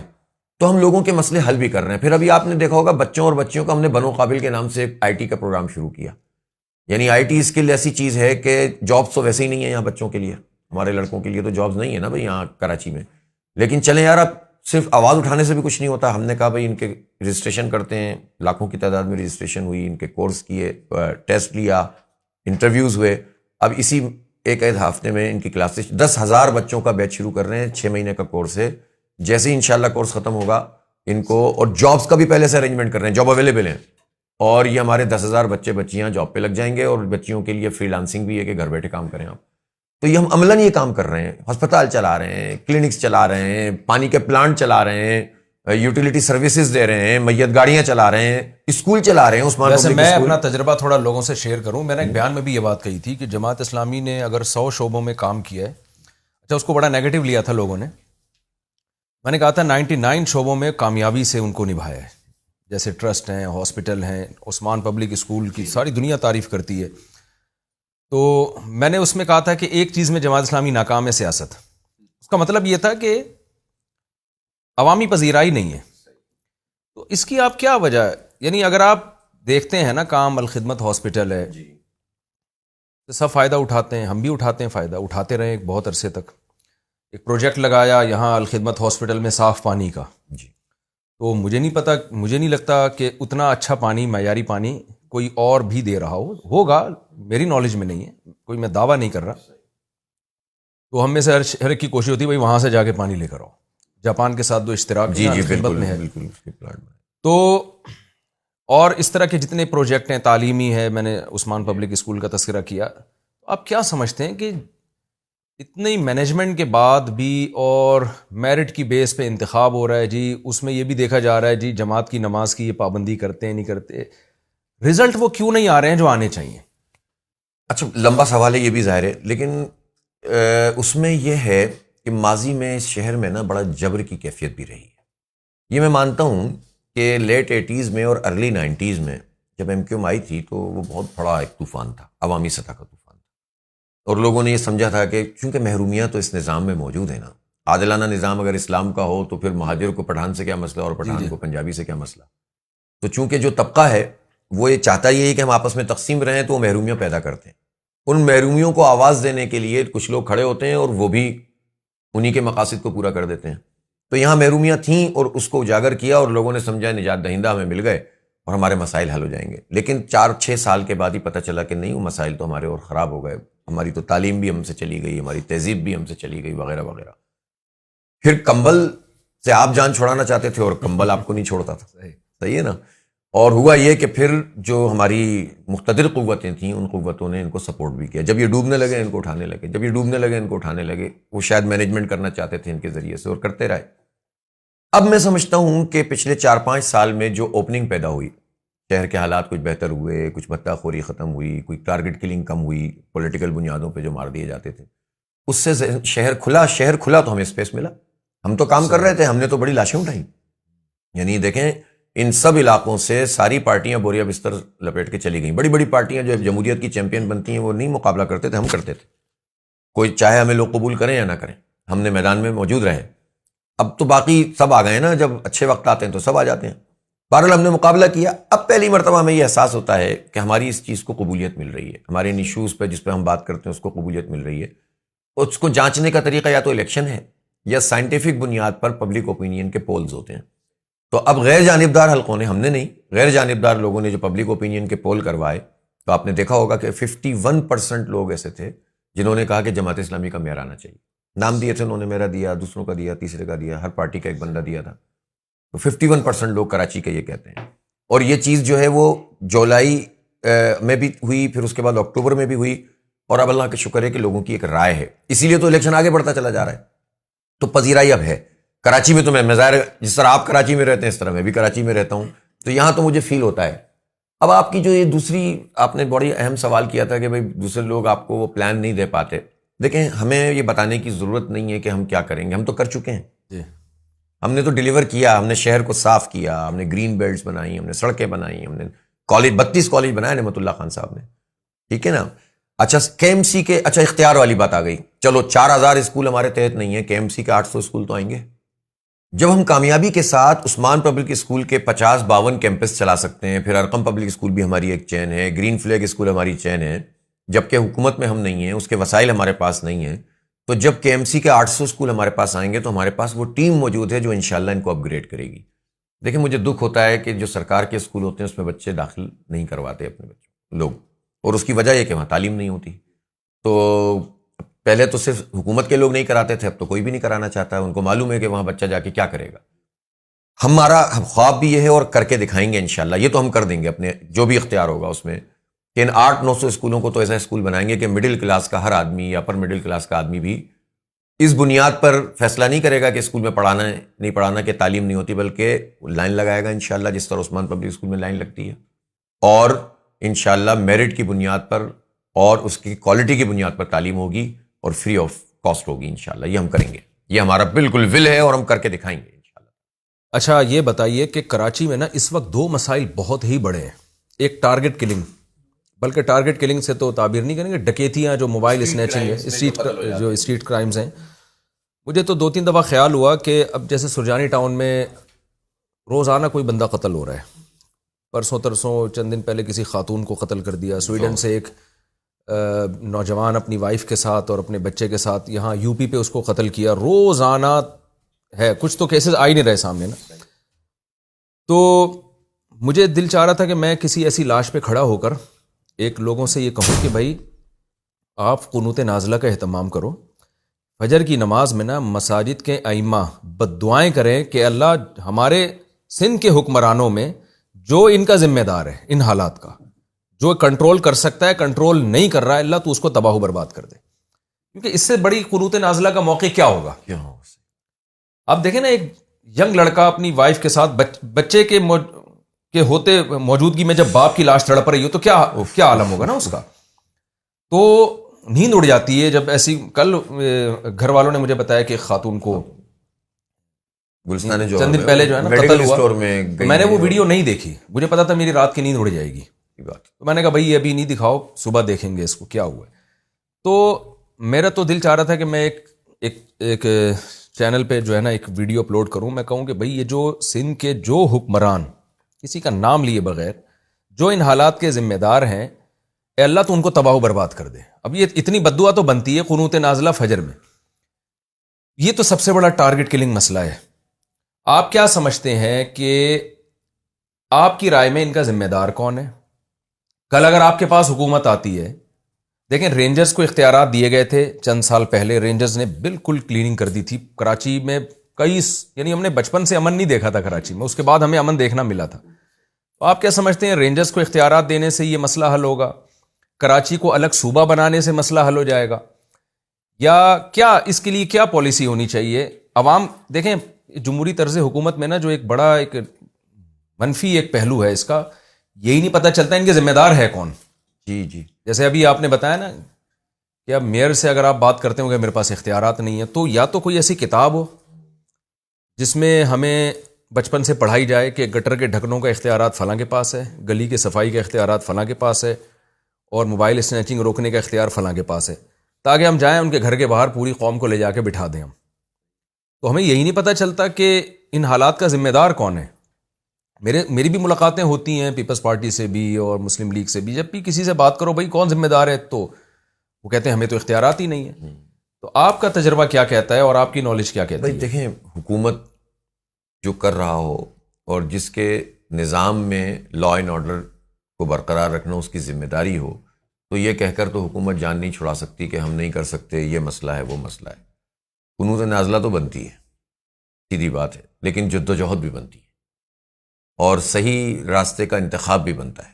تو ہم لوگوں کے مسئلے حل بھی کر رہے ہیں. پھر ابھی آپ نے دیکھا ہوگا بچوں اور بچیوں کا ہم نے بنو قابل کے نام سے ایک IT کا پروگرام شروع کیا. یعنی آئی ٹی اسکل ایسی چیز ہے کہ جابس تو ویسے ہی نہیں ہے یہاں بچوں کے لیے, ہمارے لڑکوں کے لیے تو جابس نہیں ہے نا بھائی یہاں کراچی میں. لیکن چلیں یار, اب صرف آواز اٹھانے سے بھی کچھ نہیں ہوتا. ہم نے کہا بھائی ان کے رجسٹریشن کرتے ہیں, لاکھوں کی تعداد میں رجسٹریشن ہوئی, ان کے کورس کیے, ٹیسٹ لیا, انٹرویوز ہوئے. اب اسی ایک ہفتے میں ان کی کلاسز 10,000 بچوں کا بیچ شروع کر رہے ہیں. 6 مہینے کا کورس ہے. جیسے ہی انشاءاللہ کورس ختم ہوگا ان کو, اور جابس کا بھی پہلے سے ارینجمنٹ کر رہے ہیں, جاب اویلیبل ہیں, اور یہ ہمارے 10,000 بچے بچیاں جاب پہ لگ جائیں گے. اور بچیوں کے لیے فری لانسنگ بھی ہے کہ گھر بیٹھے کام کریں آپ. تو یہ ہم عملاً یہ کام کر رہے ہیں, ہسپتال چلا رہے ہیں, کلینکس چلا رہے ہیں, پانی کے پلانٹ چلا رہے ہیں, یوٹیلیٹی سروسز دے رہے ہیں, میت گاڑیاں چلا رہے ہیں, اسکول چلا رہے ہیں. عثمان ویسے پبلک میں اسکول. اپنا تجربہ تھوڑا لوگوں سے شیئر کروں. میں نے ایک بیان میں بھی یہ بات کہی تھی کہ جماعت اسلامی نے اگر 100 شعبوں میں کام کیا ہے, اچھا اس کو بڑا نیگیٹو لیا تھا لوگوں نے. میں نے کہا تھا 99 شعبوں میں کامیابی سے ان کو نبھایا ہے. جیسے ٹرسٹ ہیں, ہاسپٹل ہیں, عثمان پبلک اسکول کی ساری دنیا تعریف کرتی ہے. تو میں نے اس میں کہا تھا کہ ایک چیز میں جماعت اسلامی ناکام ہے, سیاست. اس کا مطلب یہ تھا کہ عوامی پذیرائی نہیں ہے. تو اس کی آپ کیا وجہ ہے؟ یعنی اگر آپ دیکھتے ہیں نا کام, الخدمت ہاسپٹل ہے, تو سب فائدہ اٹھاتے ہیں, ہم بھی اٹھاتے ہیں, فائدہ اٹھاتے رہے ایک بہت عرصے تک. ایک پروجیکٹ لگایا یہاں الخدمت ہاسپٹل میں صاف پانی کا, تو مجھے نہیں لگتا کہ اتنا اچھا پانی, معیاری پانی کوئی اور بھی دے رہا ہوگا, میری نالج میں نہیں ہے, کوئی میں دعویٰ نہیں کر رہا. تو ہم میں سے ہر ایک کی کوشش ہوتی ہے بھائی وہاں سے جا کے پانی لے کر آؤ. جاپان کے ساتھ دو اشتراک خدمت میں ہے. تو اور اس طرح کے جتنے پروجیکٹ ہیں, تعلیمی ہے, میں نے عثمان پبلک اسکول کا تذکرہ کیا. آپ کیا سمجھتے ہیں کہ اتنی مینجمنٹ کے بعد بھی اور میرٹ کی بیس پہ انتخاب ہو رہا ہے جی, اس میں یہ بھی دیکھا جا رہا ہے جی جماعت کی نماز کی یہ پابندی کرتے ہیں نہیں کرتے, رزلٹ وہ کیوں نہیں آ رہے ہیں جو آنے چاہیے؟ اچھا لمبا سوال ہے یہ بھی ظاہر ہے, لیکن اس میں یہ ہے کہ ماضی میں اس شہر میں نا بڑا جبر کی کیفیت بھی رہی ہے. یہ میں مانتا ہوں کہ لیٹ 80s میں اور ارلی 90s میں جب ایم کیو ایم آئی تھی تو وہ بہت بڑا ایک طوفان تھا, عوامی سطح کا طوفان تھا. اور لوگوں نے یہ سمجھا تھا کہ چونکہ محرومیاں تو اس نظام میں موجود ہیں نا, عادلانہ نظام اگر اسلام کا ہو تو پھر مہاجر کو پٹھان سے کیا مسئلہ اور پٹھان کو پنجابی سے کیا مسئلہ. تو چونکہ جو طبقہ ہے وہ یہ چاہتا ہی ہے کہ ہم آپس میں تقسیم رہیں, تو وہ محرومیاں پیدا کرتے ہیں. ان محرومیوں کو آواز دینے کے لیے کچھ لوگ کھڑے ہوتے ہیں اور وہ بھی انہی کے مقاصد کو پورا کر دیتے ہیں. تو یہاں محرومیاں تھیں اور اس کو اجاگر کیا اور لوگوں نے سمجھا نجات دہندہ ہمیں مل گئے اور ہمارے مسائل حل ہو جائیں گے. لیکن 4-6 سال کے بعد ہی پتہ چلا کہ نہیں, وہ مسائل تو ہمارے اور خراب ہو گئے. ہماری تو تعلیم بھی ہم سے چلی گئی, ہماری تہذیب بھی ہم سے چلی گئی, وغیرہ وغیرہ. پھر کمبل سے آپ جان چھڑانا چاہتے تھے اور کمبل آپ کو نہیں چھوڑتا تھا. صحیح ہے نا. اور ہوا یہ کہ پھر جو ہماری مقتدر قوتیں تھیں ان قوتوں نے ان کو سپورٹ بھی کیا. جب یہ ڈوبنے لگے ان کو اٹھانے لگے, جب یہ ڈوبنے لگے ان کو اٹھانے لگے. وہ شاید مینجمنٹ کرنا چاہتے تھے ان کے ذریعے سے اور کرتے رہے. اب میں سمجھتا ہوں کہ پچھلے 4-5 سال میں جو اوپننگ پیدا ہوئی, شہر کے حالات کچھ بہتر ہوئے, کچھ بھتہ خوری ختم ہوئی, کوئی ٹارگٹ کلنگ کم ہوئی, پولیٹیکل بنیادوں پہ جو مار دیے جاتے تھے, اس سے شہر کھلا تو ہمیں اسپیس ملا. ہم تو کام کر رہے تھے, ہم نے تو بڑی لاشیں اٹھائیں. یعنی دیکھیں ان سب علاقوں سے ساری پارٹیاں بوریا بستر لپیٹ کے چلی گئیں. بڑی بڑی پارٹیاں جو جمہوریت کی چیمپئن بنتی ہیں وہ نہیں مقابلہ کرتے تھے, ہم کرتے تھے. کوئی چاہے ہمیں لوگ قبول کریں یا نہ کریں, ہم نے میدان میں موجود رہے. اب تو باقی سب آ گئے نا, جب اچھے وقت آتے ہیں تو سب آ جاتے ہیں. بہرحال ہم نے مقابلہ کیا. اب پہلی مرتبہ ہمیں یہ احساس ہوتا ہے کہ ہماری اس چیز کو قبولیت مل رہی ہے, ہمارے ان ایشوز پہ جس پہ ہم بات کرتے ہیں اس کو قبولیت مل رہی ہے. اس کو جانچنے کا طریقہ یا تو الیکشن ہے یا سائنٹیفک بنیاد پر پبلک اوپینین کے پولز ہوتے ہیں. تو اب غیر جانبدار حلقوں نے, ہم نے نہیں, غیر جانبدار لوگوں نے جو پبلک اوپینین کے پول کروائے, تو آپ نے دیکھا ہوگا کہ 51% لوگ ایسے تھے جنہوں نے کہا کہ جماعت اسلامی کا معیار آنا چاہیے. نام دیے تھے انہوں نے, میرا دیا, دوسروں کا دیا, تیسرے کا دیا, ہر پارٹی کا ایک بندہ دیا تھا. تو 51% لوگ کراچی کے یہ کہتے ہیں. اور یہ چیز جو ہے وہ جولائی میں بھی ہوئی, پھر اس کے بعد اکتوبر میں بھی ہوئی, اور اب اللہ کا شکر ہے کہ لوگوں کی ایک رائے ہے, اسی لیے تو الیکشن آگے بڑھتا چلا جا رہا ہے. تو پذیرائی اب ہے. کراچی میں تو میں ظاہر جس طرح آپ کراچی میں رہتے ہیں اس طرح میں بھی کراچی میں رہتا ہوں, تو یہاں تو مجھے فیل ہوتا ہے. اب آپ کی جو یہ دوسری, آپ نے بڑی اہم سوال کیا تھا کہ بھائی دوسرے لوگ آپ کو وہ پلان نہیں دے پاتے. دیکھیں ہمیں یہ بتانے کی ضرورت نہیں ہے کہ ہم کیا کریں گے, ہم تو کر چکے ہیں. ہم نے تو ڈیلیور کیا, ہم نے شہر کو صاف کیا, ہم نے گرین بیلٹس بنائی, ہم نے سڑکیں بنائی, ہم نے کالج 32 کالج بنائے نعمت اللہ خان صاحب نے. ٹھیک ہے نا. اچھا کے ایم سی کے, اچھا اختیار والی بات آ گئی. چلو 4000 اسکول ہمارے تحت نہیں ہے, کے ایم سی کے 800 اسکول تو آئیں گے. جب ہم کامیابی کے ساتھ عثمان پبلک اسکول کے 50-52 کیمپس چلا سکتے ہیں، پھر ارقم پبلک اسکول بھی ہماری ایک چین ہے، گرین فلیگ اسکول ہماری چین ہے، جبکہ حکومت میں ہم نہیں ہیں، اس کے وسائل ہمارے پاس نہیں ہیں، تو جب کے ایم سی کے 800 اسکول ہمارے پاس آئیں گے تو ہمارے پاس وہ ٹیم موجود ہے جو انشاءاللہ ان کو اپ گریڈ کرے گی۔ دیکھیں مجھے دکھ ہوتا ہے کہ جو سرکار کے اسکول ہوتے ہیں اس میں بچے داخل نہیں کرواتے اپنے بچوں لوگ، اور اس کی وجہ یہ کہ وہاں تعلیم نہیں ہوتی۔ تو پہلے تو صرف حکومت کے لوگ نہیں کراتے تھے، اب تو کوئی بھی نہیں کرانا چاہتا ہے، ان کو معلوم ہے کہ وہاں بچہ جا کے کیا کرے گا۔ ہمارا خواب بھی یہ ہے اور کر کے دکھائیں گے انشاءاللہ، یہ تو ہم کر دیں گے اپنے جو بھی اختیار ہوگا اس میں، کہ ان 800-900 اسکولوں کو تو ایسا اسکول بنائیں گے کہ مڈل کلاس کا ہر آدمی یا اپر مڈل کلاس کا آدمی بھی اس بنیاد پر فیصلہ نہیں کرے گا کہ اسکول میں پڑھانا ہے نہیں پڑھانا، کہ تعلیم نہیں ہوتی، بلکہ لائن لگائے گا انشاءاللہ جس طرح عثمان پبلک اسکول میں لائن لگتی ہے، اور انشاءاللہ میرٹ کی بنیاد پر اور اس کی کوالٹی کی بنیاد پر تعلیم ہوگی اور فری آف کاسٹ ہوگی انشاءاللہ۔ یہ ہم کریں گے، یہ ہمارا بالکل ول ہے اور ہم کر کے دکھائیں گے انشاءاللہ۔ اچھا یہ بتائیے کہ کراچی میں نا اس وقت 2 مسائل بہت ہی بڑے ہیں، ایک ٹارگٹ کلنگ، بلکہ ٹارگٹ کلنگ سے تو تعبیر نہیں کریں گے، ڈکیتیاں جو موبائل اسنیچنگ ہے، جو اسٹریٹ کرائمز ہیں۔ مجھے تو 2-3 دفعہ خیال ہوا کہ اب جیسے سرجانی ٹاؤن میں روزانہ کوئی بندہ قتل ہو رہا ہے، پرسوں ترسوں چند دن پہلے کسی خاتون کو قتل کر دیا، سویڈن سے ایک نوجوان اپنی وائف کے ساتھ اور اپنے بچے کے ساتھ یہاں یو پی پہ اس کو قتل کیا، روزانہ ہے، کچھ تو کیسز آ ہی نہیں رہے سامنے نا۔ تو مجھے دل چاہ رہا تھا کہ میں کسی ایسی لاش پہ کھڑا ہو کر ایک لوگوں سے یہ کہوں کہ بھائی آپ قنوت نازلہ کا اہتمام کرو، فجر کی نماز میں نا مساجد کے ائمہ بد دعائیں کریں کہ اللہ ہمارے سندھ کے حکمرانوں میں جو ان کا ذمہ دار ہے ان حالات کا، جو کنٹرول کر سکتا ہے کنٹرول نہیں کر رہا ہے، اللہ تو اس کو تباہ و برباد کر دے، کیونکہ اس سے بڑی قنوت نازلہ کا موقع کیا ہوگا؟ اب دیکھیں نا ایک ینگ لڑکا اپنی وائف کے ساتھ بچے کے ہوتے موجودگی میں جب باپ کی لاش تڑپ رہی ہو تو کیا عالم ہوگا نا اس کا۔ تو نیند اڑ جاتی ہے جب ایسی، کل گھر والوں نے مجھے بتایا کہ خاتون کو چند دن پہلے جو ہے نا قتل ہوا، میں نے وہ ویڈیو نہیں دیکھی، مجھے پتا تھا میری رات کی نیند اڑ جائے گی، تو میں نے کہا بھائی ابھی نہیں دکھاؤ، صبح دیکھیں گے اس کو کیا ہوا ہے۔ تو میرا تو دل چاہ رہا تھا کہ میں ایک چینل پہ جو ہے نا ایک ویڈیو اپلوڈ کروں، میں کہوں کہ بھائی یہ جو سندھ کے جو حکمران کسی کا نام لیے بغیر جو ان حالات کے ذمہ دار ہیں، اے اللہ تو ان کو تباہ و برباد کر دے۔ اب یہ اتنی بد دعا تو بنتی ہے قنوت نازلہ فجر میں، یہ تو سب سے بڑا ٹارگٹ کلنگ مسئلہ ہے۔ آپ کیا سمجھتے ہیں کہ آپ کی رائے میں ان کا ذمہ دار کون ہے؟ کل اگر آپ کے پاس حکومت آتی ہے، دیکھیں رینجرز کو اختیارات دیے گئے تھے چند سال پہلے، رینجرز نے بالکل کلیننگ کر دی تھی کراچی میں، یعنی ہم نے بچپن سے امن نہیں دیکھا تھا کراچی میں، اس کے بعد ہمیں امن دیکھنا ملا تھا۔ تو آپ کیا سمجھتے ہیں رینجرز کو اختیارات دینے سے یہ مسئلہ حل ہوگا؟ کراچی کو الگ صوبہ بنانے سے مسئلہ حل ہو جائے گا؟ یا کیا اس کے لیے کیا پالیسی ہونی چاہیے؟ عوام دیکھیں جمہوری طرز حکومت میں نا جو ایک بڑا ایک منفی ایک پہلو ہے اس کا، یہی نہیں پتہ چلتا ان کے ذمہ دار ہے کون۔ جی جیسے ابھی آپ نے بتایا نا کہ اب میئر سے اگر آپ بات کرتے ہوں کہ میرے پاس اختیارات نہیں ہیں، تو یا تو کوئی ایسی کتاب ہو جس میں ہمیں بچپن سے پڑھائی جائے کہ گٹر کے ڈھکنوں کا اختیارات فلاں کے پاس ہے، گلی کے صفائی کے اختیارات فلاں کے پاس ہے، اور موبائل اسنیچنگ روکنے کا اختیار فلاں کے پاس ہے، تاکہ ہم جائیں ان کے گھر کے باہر پوری قوم کو لے جا کے بٹھا دیں ہم۔ تو ہمیں یہی نہیں پتہ چلتا کہ ان حالات کا ذمہ دار کون ہے۔ میری بھی ملاقاتیں ہوتی ہیں پیپلز پارٹی سے بھی اور مسلم لیگ سے بھی، جب بھی کسی سے بات کرو بھائی کون ذمہ دار ہے، تو وہ کہتے ہیں ہمیں تو اختیارات ہی نہیں ہیں۔ تو آپ کا تجربہ کیا کہتا ہے اور آپ کی نالج کیا کہتی ہے؟ بھائی دیکھیں حکومت جو کر رہا ہو اور جس کے نظام میں لا اینڈ آرڈر کو برقرار رکھنا اس کی ذمہ داری ہو، تو یہ کہہ کر تو حکومت جان نہیں چھڑا سکتی کہ ہم نہیں کر سکتے، یہ مسئلہ ہے وہ مسئلہ ہے۔ قنوت نازلہ تو بنتی ہے، سیدھی بات ہے، لیکن جد و جہد بھی بنتی ہے اور صحیح راستے کا انتخاب بھی بنتا ہے،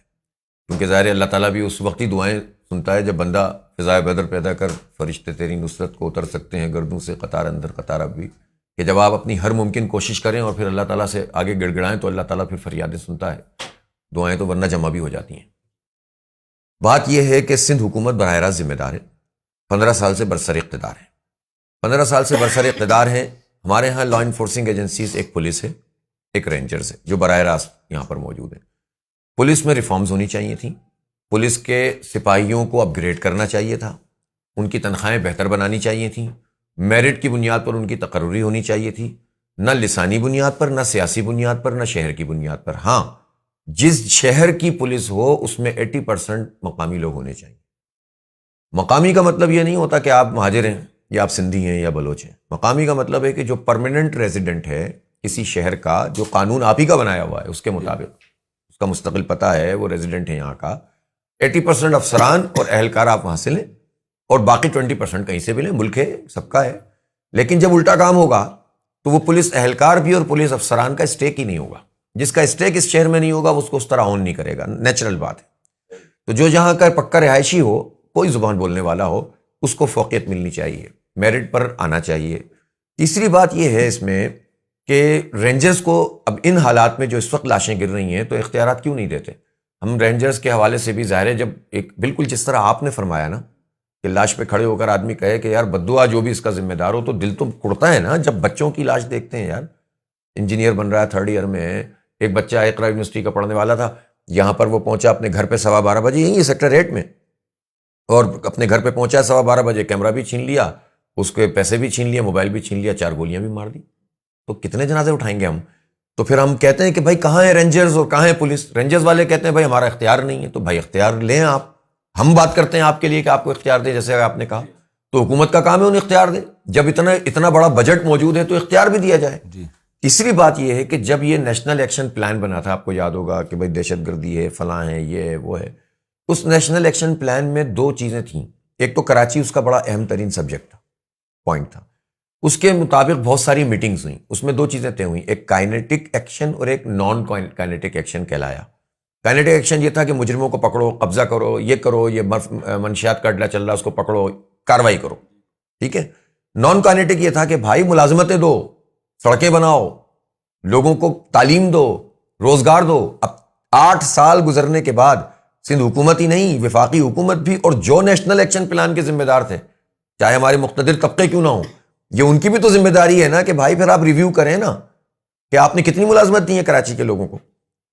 کیونکہ ظاہر اللہ تعالیٰ بھی اس وقت ہی دعائیں سنتا ہے جب بندہ فضائے بدر پیدا کر فرشتے تیری نصرت کو اتر سکتے ہیں گردوں سے قطار اندر قطار اب بھی، کہ جب آپ اپنی ہر ممکن کوشش کریں اور پھر اللہ تعالیٰ سے آگے گڑ گڑائیں تو اللہ تعالیٰ پھر فریادیں سنتا ہے، دعائیں تو ورنہ جمع بھی ہو جاتی ہیں۔ بات یہ ہے کہ سندھ حکومت براہ راست ذمہ دار ہے، 15 سال سے برسر اقتدار ہے، 15 سال سے برسر اقتدار ہے۔ ہمارے ہاں لا انفورسنگ ایجنسیز، ایک پولیس ہے، ایک رینجرز ہے جو براہ راست یہاں پر موجود ہیں۔ پولیس میں ریفارمز ہونی چاہیے تھیں، پولیس کے سپاہیوں کو اپ گریڈ کرنا چاہیے تھا، ان کی تنخواہیں بہتر بنانی چاہیے تھیں، میرٹ کی بنیاد پر ان کی تقرری ہونی چاہیے تھی، نہ لسانی بنیاد پر، نہ سیاسی بنیاد پر، نہ شہر کی بنیاد پر. ہاں جس شہر کی پولیس ہو اس میں 80% مقامی لوگ ہونے چاہیے. مقامی کا مطلب یہ نہیں ہوتا کہ آپ مہاجر ہیں یا آپ سندھی ہیں یا بلوچ ہیں. مقامی کا مطلب ہے کہ جو پرماننٹ ریزیڈنٹ ہے کسی شہر کا، جو قانون آپ ہی کا بنایا ہوا ہے اس کے مطابق، اس کا مستقل پتہ ہے، وہ ریزیڈنٹ ہے یہاں کا. 80% افسران اور اہلکار آپ وہاں سے لیں اور باقی 20% کہیں سے بھی لیں. ملک ہے، سب کا ہے. لیکن جب الٹا کام ہوگا تو وہ پولیس اہلکار بھی اور پولیس افسران کا اسٹیک ہی نہیں ہوگا. جس کا اسٹیک اس شہر میں نہیں ہوگا وہ اس کو اس طرح آن نہیں کرے گا. نیچرل بات ہے. تو جو جہاں کا پکا رہائشی ہو، کوئی زبان بولنے والا ہو، اس کو فوقیت ملنی چاہیے، میرٹ پر آنا چاہیے. تیسری بات یہ ہے اس میں کہ رینجرز کو اب ان حالات میں جو اس وقت لاشیں گر رہی ہیں تو اختیارات کیوں نہیں دیتے؟ ہم رینجرز کے حوالے سے بھی ظاہر ہے، جب ایک بالکل جس طرح آپ نے فرمایا نا کہ لاش پہ کھڑے ہو کر آدمی کہے کہ یار بددعا جو بھی اس کا ذمہ دار ہو، تو دل تو کڑتا ہے نا جب بچوں کی لاش دیکھتے ہیں. یار انجینئر بن رہا ہے، 3rd ایئر میں ہے، ایک بچہ اقرا یونیورسٹی کا پڑھنے والا تھا، یہاں پر وہ پہنچا اپنے گھر پہ 12:15 بجے، یہیں سیکٹر 8 میں، اور اپنے گھر پہ پہنچا 12:15 بجے، کیمرہ بھی چھین لیا، اس کے پیسے بھی چھین لیا، موبائل بھی چھین لیا، 4 گولیاں بھی مار دی. تو کتنے جنازے اٹھائیں گے ہم؟ تو پھر ہم کہتے ہیں کہ بھائی کہاں ہے رینجرز اور کہاں ہے پولیس؟ رینجرز والے کہتے ہیں بھائی ہمارا اختیار نہیں ہے. تو بھائی اختیار لیں آپ. ہم بات کرتے ہیں آپ کے لیے کہ آپ کو اختیار دیں، جیسے آپ نے کہا. تو حکومت کا کام ہے انہیں اختیار دے. جب اتنا بڑا بجٹ موجود ہے تو اختیار بھی دیا جائے. تیسری بات یہ ہے کہ جب یہ نیشنل ایکشن پلان بنا تھا، آپ کو یاد ہوگا کہ بھائی دہشت گردی ہے، فلاں ہے، یہ ہے، وہ ہے. اس نیشنل ایکشن پلان میں 2 چیزیں تھیں. ایک تو کراچی اس کا بڑا اہم ترین سبجیکٹ تھا، پوائنٹ تھا. اس کے مطابق بہت ساری میٹنگز ہوئیں. اس میں 2 چیزیں طے ہوئیں، ایک کائنیٹک ایکشن اور ایک نان کائنیٹک ایکشن کہلایا. کائنیٹک ایکشن یہ تھا کہ مجرموں کو پکڑو، قبضہ کرو، یہ منشیات کا اڈلہ چل رہا ہے اس کو پکڑو، کاروائی کرو. ٹھیک ہے. نان کائنیٹک یہ تھا کہ بھائی ملازمتیں دو، سڑکیں بناؤ، لوگوں کو تعلیم دو، روزگار دو. اب 8 سال گزرنے کے بعد سندھ حکومت ہی نہیں، وفاقی حکومت بھی، اور جو نیشنل ایکشن پلان کے ذمہ دار تھے، چاہے ہمارے مقتدر طبقے کیوں نہ ہوں، یہ ان کی بھی تو ذمہ داری ہے نا کہ بھائی پھر آپ ریویو کریں نا کہ آپ نے کتنی ملازمت دی ہے کراچی کے لوگوں کو،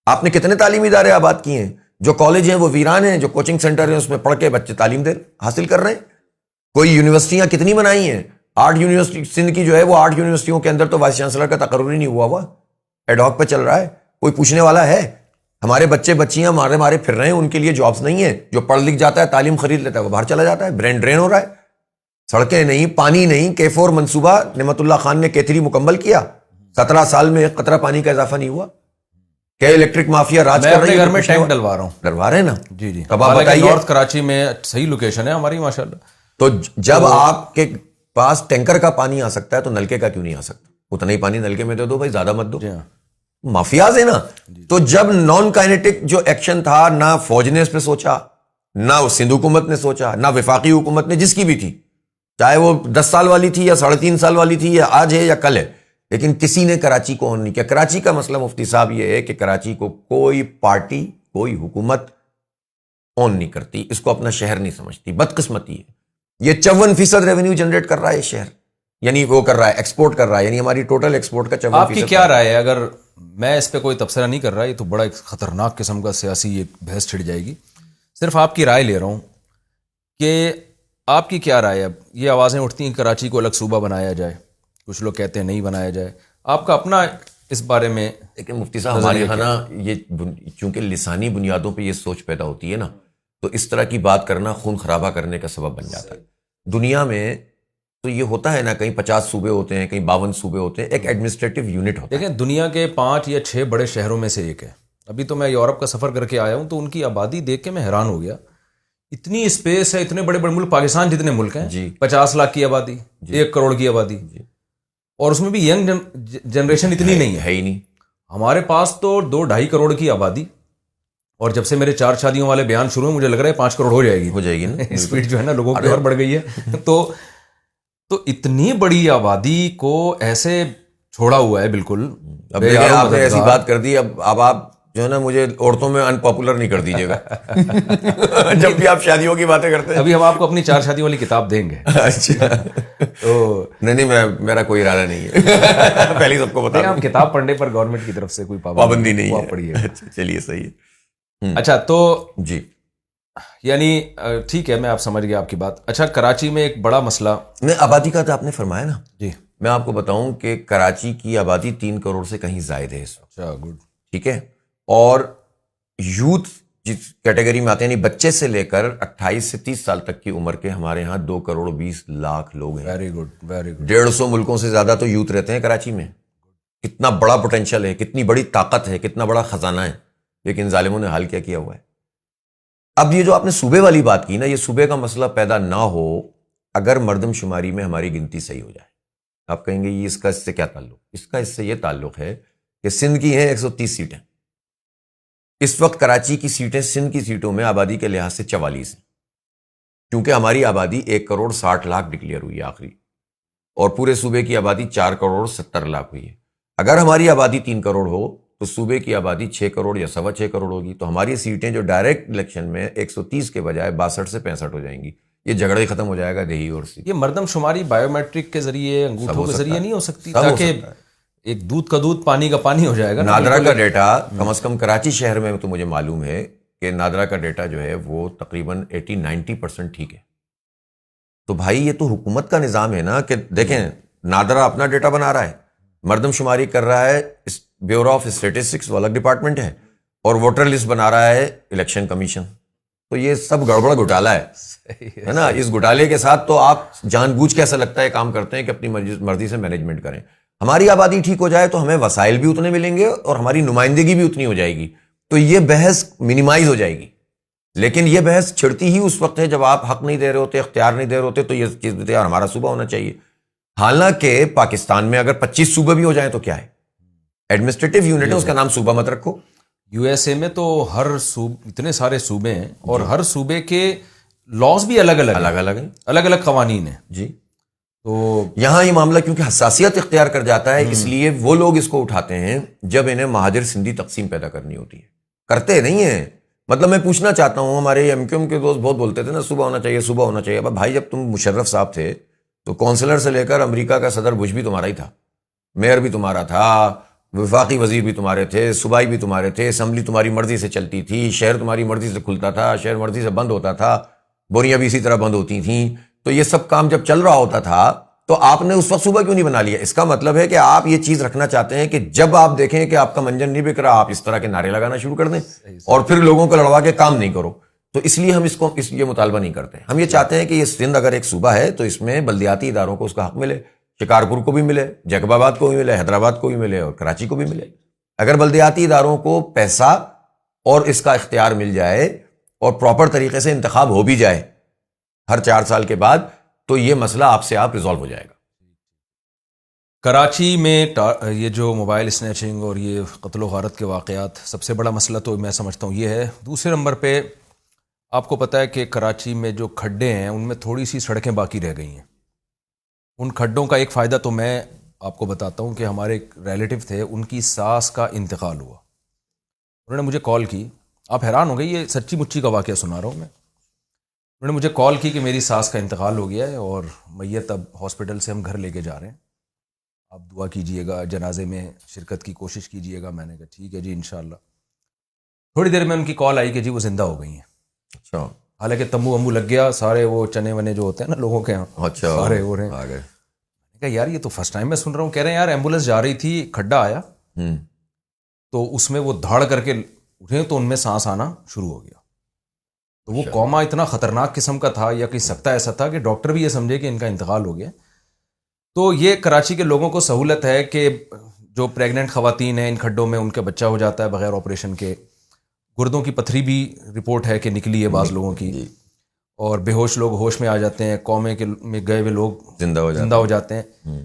آپ نے کتنے تعلیمی ادارے آباد کیے ہیں. جو کالج ہیں وہ ویران ہیں، جو کوچنگ سینٹر ہیں اس میں پڑھ کے بچے تعلیم حاصل کر رہے ہیں. کوئی یونیورسٹیاں کتنی بنائی ہیں. 8 یونیورسٹی سندھ کی جو ہے وہ 8 یونیورسٹیوں کے اندر تو وائس چانسلر کا تقرر ہی نہیں ہوا ایڈ ہاک پہ چل رہا ہے. کوئی پوچھنے والا ہے؟ ہمارے بچے بچیاں مارے پھر رہے ہیں، ان کے لیے جابس نہیں ہیں. جو پڑھ لکھ جاتا ہے، تعلیم خرید لیتا ہے، وہ باہر چلا جاتا ہے. برین ڈرین ہو رہا ہے. سڑکیں نہیں، پانی نہیں. K4 منصوبہ نعمت اللہ خان نے K3 مکمل کیا، 17 سال میں 1 قطرہ پانی کا اضافہ نہیں ہوا. کہ الیکٹرک مافیا راج کر رہی ہے. گھر میں ٹینک ڈلوا رہا ہوں. ڈلوا رہے ہیں نا. جی. اب آپ بتائیے، نارتھ کراچی میں صحیح لوکیشن ہے ہماری ماشاءاللہ. تو جب آپ کے پاس ٹینکر کا پانی آ سکتا ہے تو نلکے کا کیوں نہیں آ سکتا؟ اتنا ہی پانی نلکے میں دے دو بھائی، زیادہ مت دو. مافیاز ہے نا. تو جب نان کائنیٹک جو ایکشن تھا، نہ فوج نے اس پہ سوچا، نہ سندھ حکومت نے سوچا، نہ وفاقی حکومت نے، جس کی بھی تھی، چاہے وہ 10 سال والی تھی یا 3.5 سال والی تھی، یا آج ہے یا کل ہے، لیکن کسی نے کراچی کو آن نہیں کیا. کراچی کا مسئلہ مفتی صاحب یہ ہے کہ کراچی کو کوئی پارٹی، کوئی حکومت آن نہیں کرتی، اس کو اپنا شہر نہیں سمجھتی. بدقسمتی ہے. یہ 54% ریونیو جنریٹ کر رہا ہے یہ شہر، یعنی وہ کر رہا ہے، ایکسپورٹ کر رہا ہے، یعنی ہماری ٹوٹل ایکسپورٹ کا 54%. آپ کی کیا رائے ہے؟ اگر میں اس پہ کوئی تبصرہ نہیں کر رہا، یہ تو بڑا ایک خطرناک قسم کا سیاسی ایک بحث چھڑ جائے گی. صرف آپ کی رائے لے رہا ہوں کہ آپ کی کیا رائے ہے؟ اب یہ آوازیں اٹھتی ہیں کراچی کو الگ صوبہ بنایا جائے، کچھ لوگ کہتے ہیں نہیں بنایا جائے. آپ کا اپنا اس بارے میں؟ لیکن مفتی صاحب ہمارے یہاں نا یہ چونکہ لسانی بنیادوں پہ یہ سوچ پیدا ہوتی ہے نا، تو اس طرح کی بات کرنا خون خرابہ کرنے کا سبب بن جاتا ہے. دنیا میں تو یہ ہوتا ہے نا، کہیں 50 صوبے ہوتے ہیں، کہیں 52 صوبے ہوتے ہیں، ایک ایڈمنسٹریٹو یونٹ ہوتا ہے. دیکھیں دنیا کے 5 یا 6 بڑے شہروں میں سے ایک ہے. ابھی تو میں یورپ کا سفر کر کے آیا ہوں، تو ان کی آبادی دیکھ کے میں حیران ہو گیا. اتنی اسپیس ہے، اتنے بڑے بڑے ملک، پاکستان جتنے ملک ہیں، 50 لاکھ کی آبادی، 1 کروڑ کی آبادی، اور اس میں بھی ینگ جنریشن اتنی نہیں ہے ہی نہیں. ہمارے پاس تو 2-2.5 کروڑ کی آبادی، اور جب سے میرے 4 شادیوں والے بیان شروع ہیں، مجھے لگ رہا ہے 5 کروڑ ہو جائے گی نا. اسپیڈ جو ہے نا لوگوں کی اور بڑھ گئی ہے. تو اتنی بڑی آبادی کو ایسے چھوڑا ہوا ہے بالکل. اب آپ نے ایسی بات کر دی، اب آپ جو ہے نا مجھے عورتوں میں ان پاپولر نہیں کر دیجیے گا جب بھی آپ شادیوں کی باتیں کرتے ہیں. ابھی ہم آپ کو اپنی 4 شادیوں والی کتاب دیں گے. اچھا. نہیں میرا کوئی ارادہ نہیں ہے، پہلے سب کو بتا. ہم کتاب پڑھنے پر گورنمنٹ کی طرف سے کوئی پابندی نہیں ہے، پڑھیے. چلیے صحیح ہے. اچھا تو جی یعنی ٹھیک ہے، میں آپ سمجھ گیا آپ کی بات. اچھا کراچی میں ایک بڑا مسئلہ، میں آبادی کا تو آپ نے فرمایا نا. جی میں آپ کو بتاؤں کہ کراچی کی آبادی 3 کروڑ سے کہیں زائد ہے اس وقت. اچھا گڈ. ٹھیک ہے. اور یوتھ جس کیٹیگری میں آتے ہیں یعنی بچے سے لے کر 28 سے 30 سال تک کی عمر کے ہمارے ہاں 2 کروڑ 20 لاکھ لوگ ہیں. Very good very good. 150 ملکوں سے زیادہ تو یوتھ رہتے ہیں کراچی میں. کتنا بڑا پوٹینشل ہے, کتنی بڑی طاقت ہے, کتنا بڑا خزانہ ہے, لیکن ظالموں نے حال کیا کیا ہوا ہے. اب یہ جو آپ نے صوبے والی بات کی نا, یہ صوبے کا مسئلہ پیدا نہ ہو اگر مردم شماری میں ہماری گنتی صحیح ہو جائے. آپ کہیں گے یہ اس کا اس سے کیا تعلق؟ اس کا اس سے یہ تعلق ہے کہ سندھ کی ہیں 130 سیٹیں. اس وقت کراچی کی سیٹیں سندھ کی سیٹوں میں آبادی کے لحاظ سے 44 ہیں, کیونکہ ہماری آبادی 1 کروڑ 60 لاکھ ڈکلیئر ہوئی ہے آخری, اور پورے صوبے کی آبادی 4 کروڑ 70 لاکھ ہوئی ہے. اگر ہماری آبادی 3 کروڑ ہو تو صوبے کی آبادی 6 کروڑ یا 6.25 کروڑ ہوگی. تو ہماری سیٹیں جو ڈائریکٹ الیکشن میں 130 کے بجائے 62 سے 65 ہو جائیں گی. یہ جھگڑا ہی ختم ہو جائے گا دیہی اور سی. یہ مردم شماری بایو میٹرک کے ذریعے, انگوٹھوں کے ذریعے نہیں ہو سکتی, سب ہو تاکہ سکتا ہے. ایک دودھ کا دودھ پانی کا پانی ہو جائے گا. نادرا کا ڈیٹا کم از کم کراچی شہر میں تو مجھے معلوم ہے کہ نادرا کا ڈیٹا جو ہے وہ تقریباً 80-90% ٹھیک ہے. تو بھائی یہ تو حکومت کا نظام ہے نا کہ دیکھیں نادرا اپنا ڈیٹا بنا رہا ہے, مردم شماری کر رہا ہے بیورو آف اسٹیٹسٹکس وہ الگ ڈپارٹمنٹ ہے, اور ووٹر لسٹ بنا رہا ہے الیکشن کمیشن. تو یہ سب گڑبڑ گھوٹالا ہے نا. اس گھوٹالے کے ساتھ تو آپ جان بوجھ کے ایسا لگتا ہے کام کرتے ہیں کہ اپنی مرضی سے مینجمنٹ کریں. ہماری آبادی ٹھیک ہو جائے تو ہمیں وسائل بھی اتنے ملیں گے اور ہماری نمائندگی بھی اتنی ہو جائے گی, تو یہ بحث منیمائز ہو جائے گی. لیکن یہ بحث چھڑتی ہی اس وقت ہے جب آپ حق نہیں دے رہے ہوتے, اختیار نہیں دے رہے ہوتے, تو یہ چیز دیتے ہیں ہمارا صوبہ ہونا چاہیے. حالانکہ پاکستان میں اگر 25 صوبے بھی ہو جائیں تو کیا ہے, ایڈمنسٹریٹو یونٹ ہے, اس کا نام صوبہ مت رکھو. یو ایس اے میں تو ہر اتنے سارے صوبے ہیں اور ہر صوبے کے لاز بھی الگ الگ ہیں, الگ الگ قوانین ہیں. جی. تو یہاں یہ معاملہ کیونکہ حساسیت اختیار کر جاتا ہے, اس لیے وہ لوگ اس کو اٹھاتے ہیں جب انہیں مہاجر سندھی تقسیم پیدا کرنی ہوتی ہے. کرتے نہیں ہیں. مطلب میں پوچھنا چاہتا ہوں, ہمارے ایم کیو ایم کے دوست بہت بولتے تھے نا صوبہ ہونا چاہیے صوبہ ہونا چاہیے. اب بھائی جب تم مشرف صاحب تھے تو کونسلر سے لے کر امریکہ کا صدر بش بھی تمہارا ہی تھا, میئر بھی تمہارا تھا, وفاقی وزیر بھی تمہارے تھے, صوبائی بھی تمہارے تھے, اسمبلی تمہاری مرضی سے چلتی تھی, شہر تمہاری مرضی سے کھلتا تھا, شہر مرضی سے بند ہوتا تھا, بوریاں بھی اسی طرح بند ہوتی تھیں. تو یہ سب کام جب چل رہا ہوتا تھا تو آپ نے اس وقت صوبہ کیوں نہیں بنا لیا؟ اس کا مطلب ہے کہ آپ یہ چیز رکھنا چاہتے ہیں کہ جب آپ دیکھیں کہ آپ کا منجن نہیں بک رہا آپ اس طرح کے نعرے لگانا شروع کر دیں اور پھر لوگوں کو لڑوا کے کام نہیں کرو. تو اس لیے ہم یہ مطالبہ نہیں کرتے. ہم یہ چاہتے ہیں کہ یہ سندھ اگر ایک صوبہ ہے تو اس میں بلدیاتی اداروں کو اس کا حق ملے, شکارپور کو بھی ملے, جیکب آباد کو بھی ملے, حیدرآباد کو بھی ملے اور کراچی کو بھی ملے. اگر بلدیاتی اداروں کو پیسہ اور اس کا اختیار مل جائے اور پراپر طریقے سے انتخاب ہو بھی جائے ہر 4 سال کے بعد, تو یہ مسئلہ آپ سے آپ ریزالو ہو جائے گا. کراچی میں یہ جو موبائل اسنیچنگ اور یہ قتل و غارت کے واقعات, سب سے بڑا مسئلہ تو میں سمجھتا ہوں یہ ہے. دوسرے نمبر پہ آپ کو پتہ ہے کہ کراچی میں جو کھڈے ہیں ان میں تھوڑی سی سڑکیں باقی رہ گئی ہیں. ان کھڈوں کا ایک فائدہ تو میں آپ کو بتاتا ہوں کہ ہمارے ایک ریلیٹو تھے, ان کی ساس کا انتقال ہوا. انہوں نے مجھے کال کی, آپ حیران ہو گئی, یہ سچی مچی کا واقعہ سنا رہا ہوں میں. انہوں نے مجھے کال کی کہ میری ساس کا انتقال ہو گیا ہے اور میت اب ہاسپٹل سے ہم گھر لے کے جا رہے ہیں, آپ دعا کیجئے گا, جنازے میں شرکت کی کوشش کیجئے گا. میں نے کہا ٹھیک ہے جی انشاءاللہ. تھوڑی دیر میں ان کی کال آئی کہ جی وہ زندہ ہو گئی ہیں. اچھا. حالانکہ تمبو ومبو لگ گیا, سارے وہ چنے ونے جو ہوتے ہیں نا لوگوں کے یہاں, اچھا سارے ہو رہے ہیں. آ گئے. کہا یار یہ تو فرسٹ ٹائم میں سن رہا ہوں. کہہ رہے ہیں یار ایمبولینس جا رہی تھی, کھڈا آیا تو اس میں وہ دھاڑ کر کے اٹھے تو ان میں سانس آنا شروع ہو گیا. تو وہ کوما اتنا خطرناک قسم کا تھا یا کوئی سکتا ایسا تھا کہ ڈاکٹر بھی یہ سمجھے کہ ان کا انتقال ہو گیا. تو یہ کراچی کے لوگوں کو سہولت ہے کہ جو پریگننٹ خواتین ہیں ان کھڈوں میں ان کا بچہ ہو جاتا ہے بغیر آپریشن کے. گردوں کی پتھری بھی رپورٹ ہے کہ نکلی ہے بعض لوگوں کی, اور بے ہوش لوگ ہوش میں آ جاتے ہیں, کومے کے میں گئے ہوئے لوگ زندہ ہو جاتے ہیں.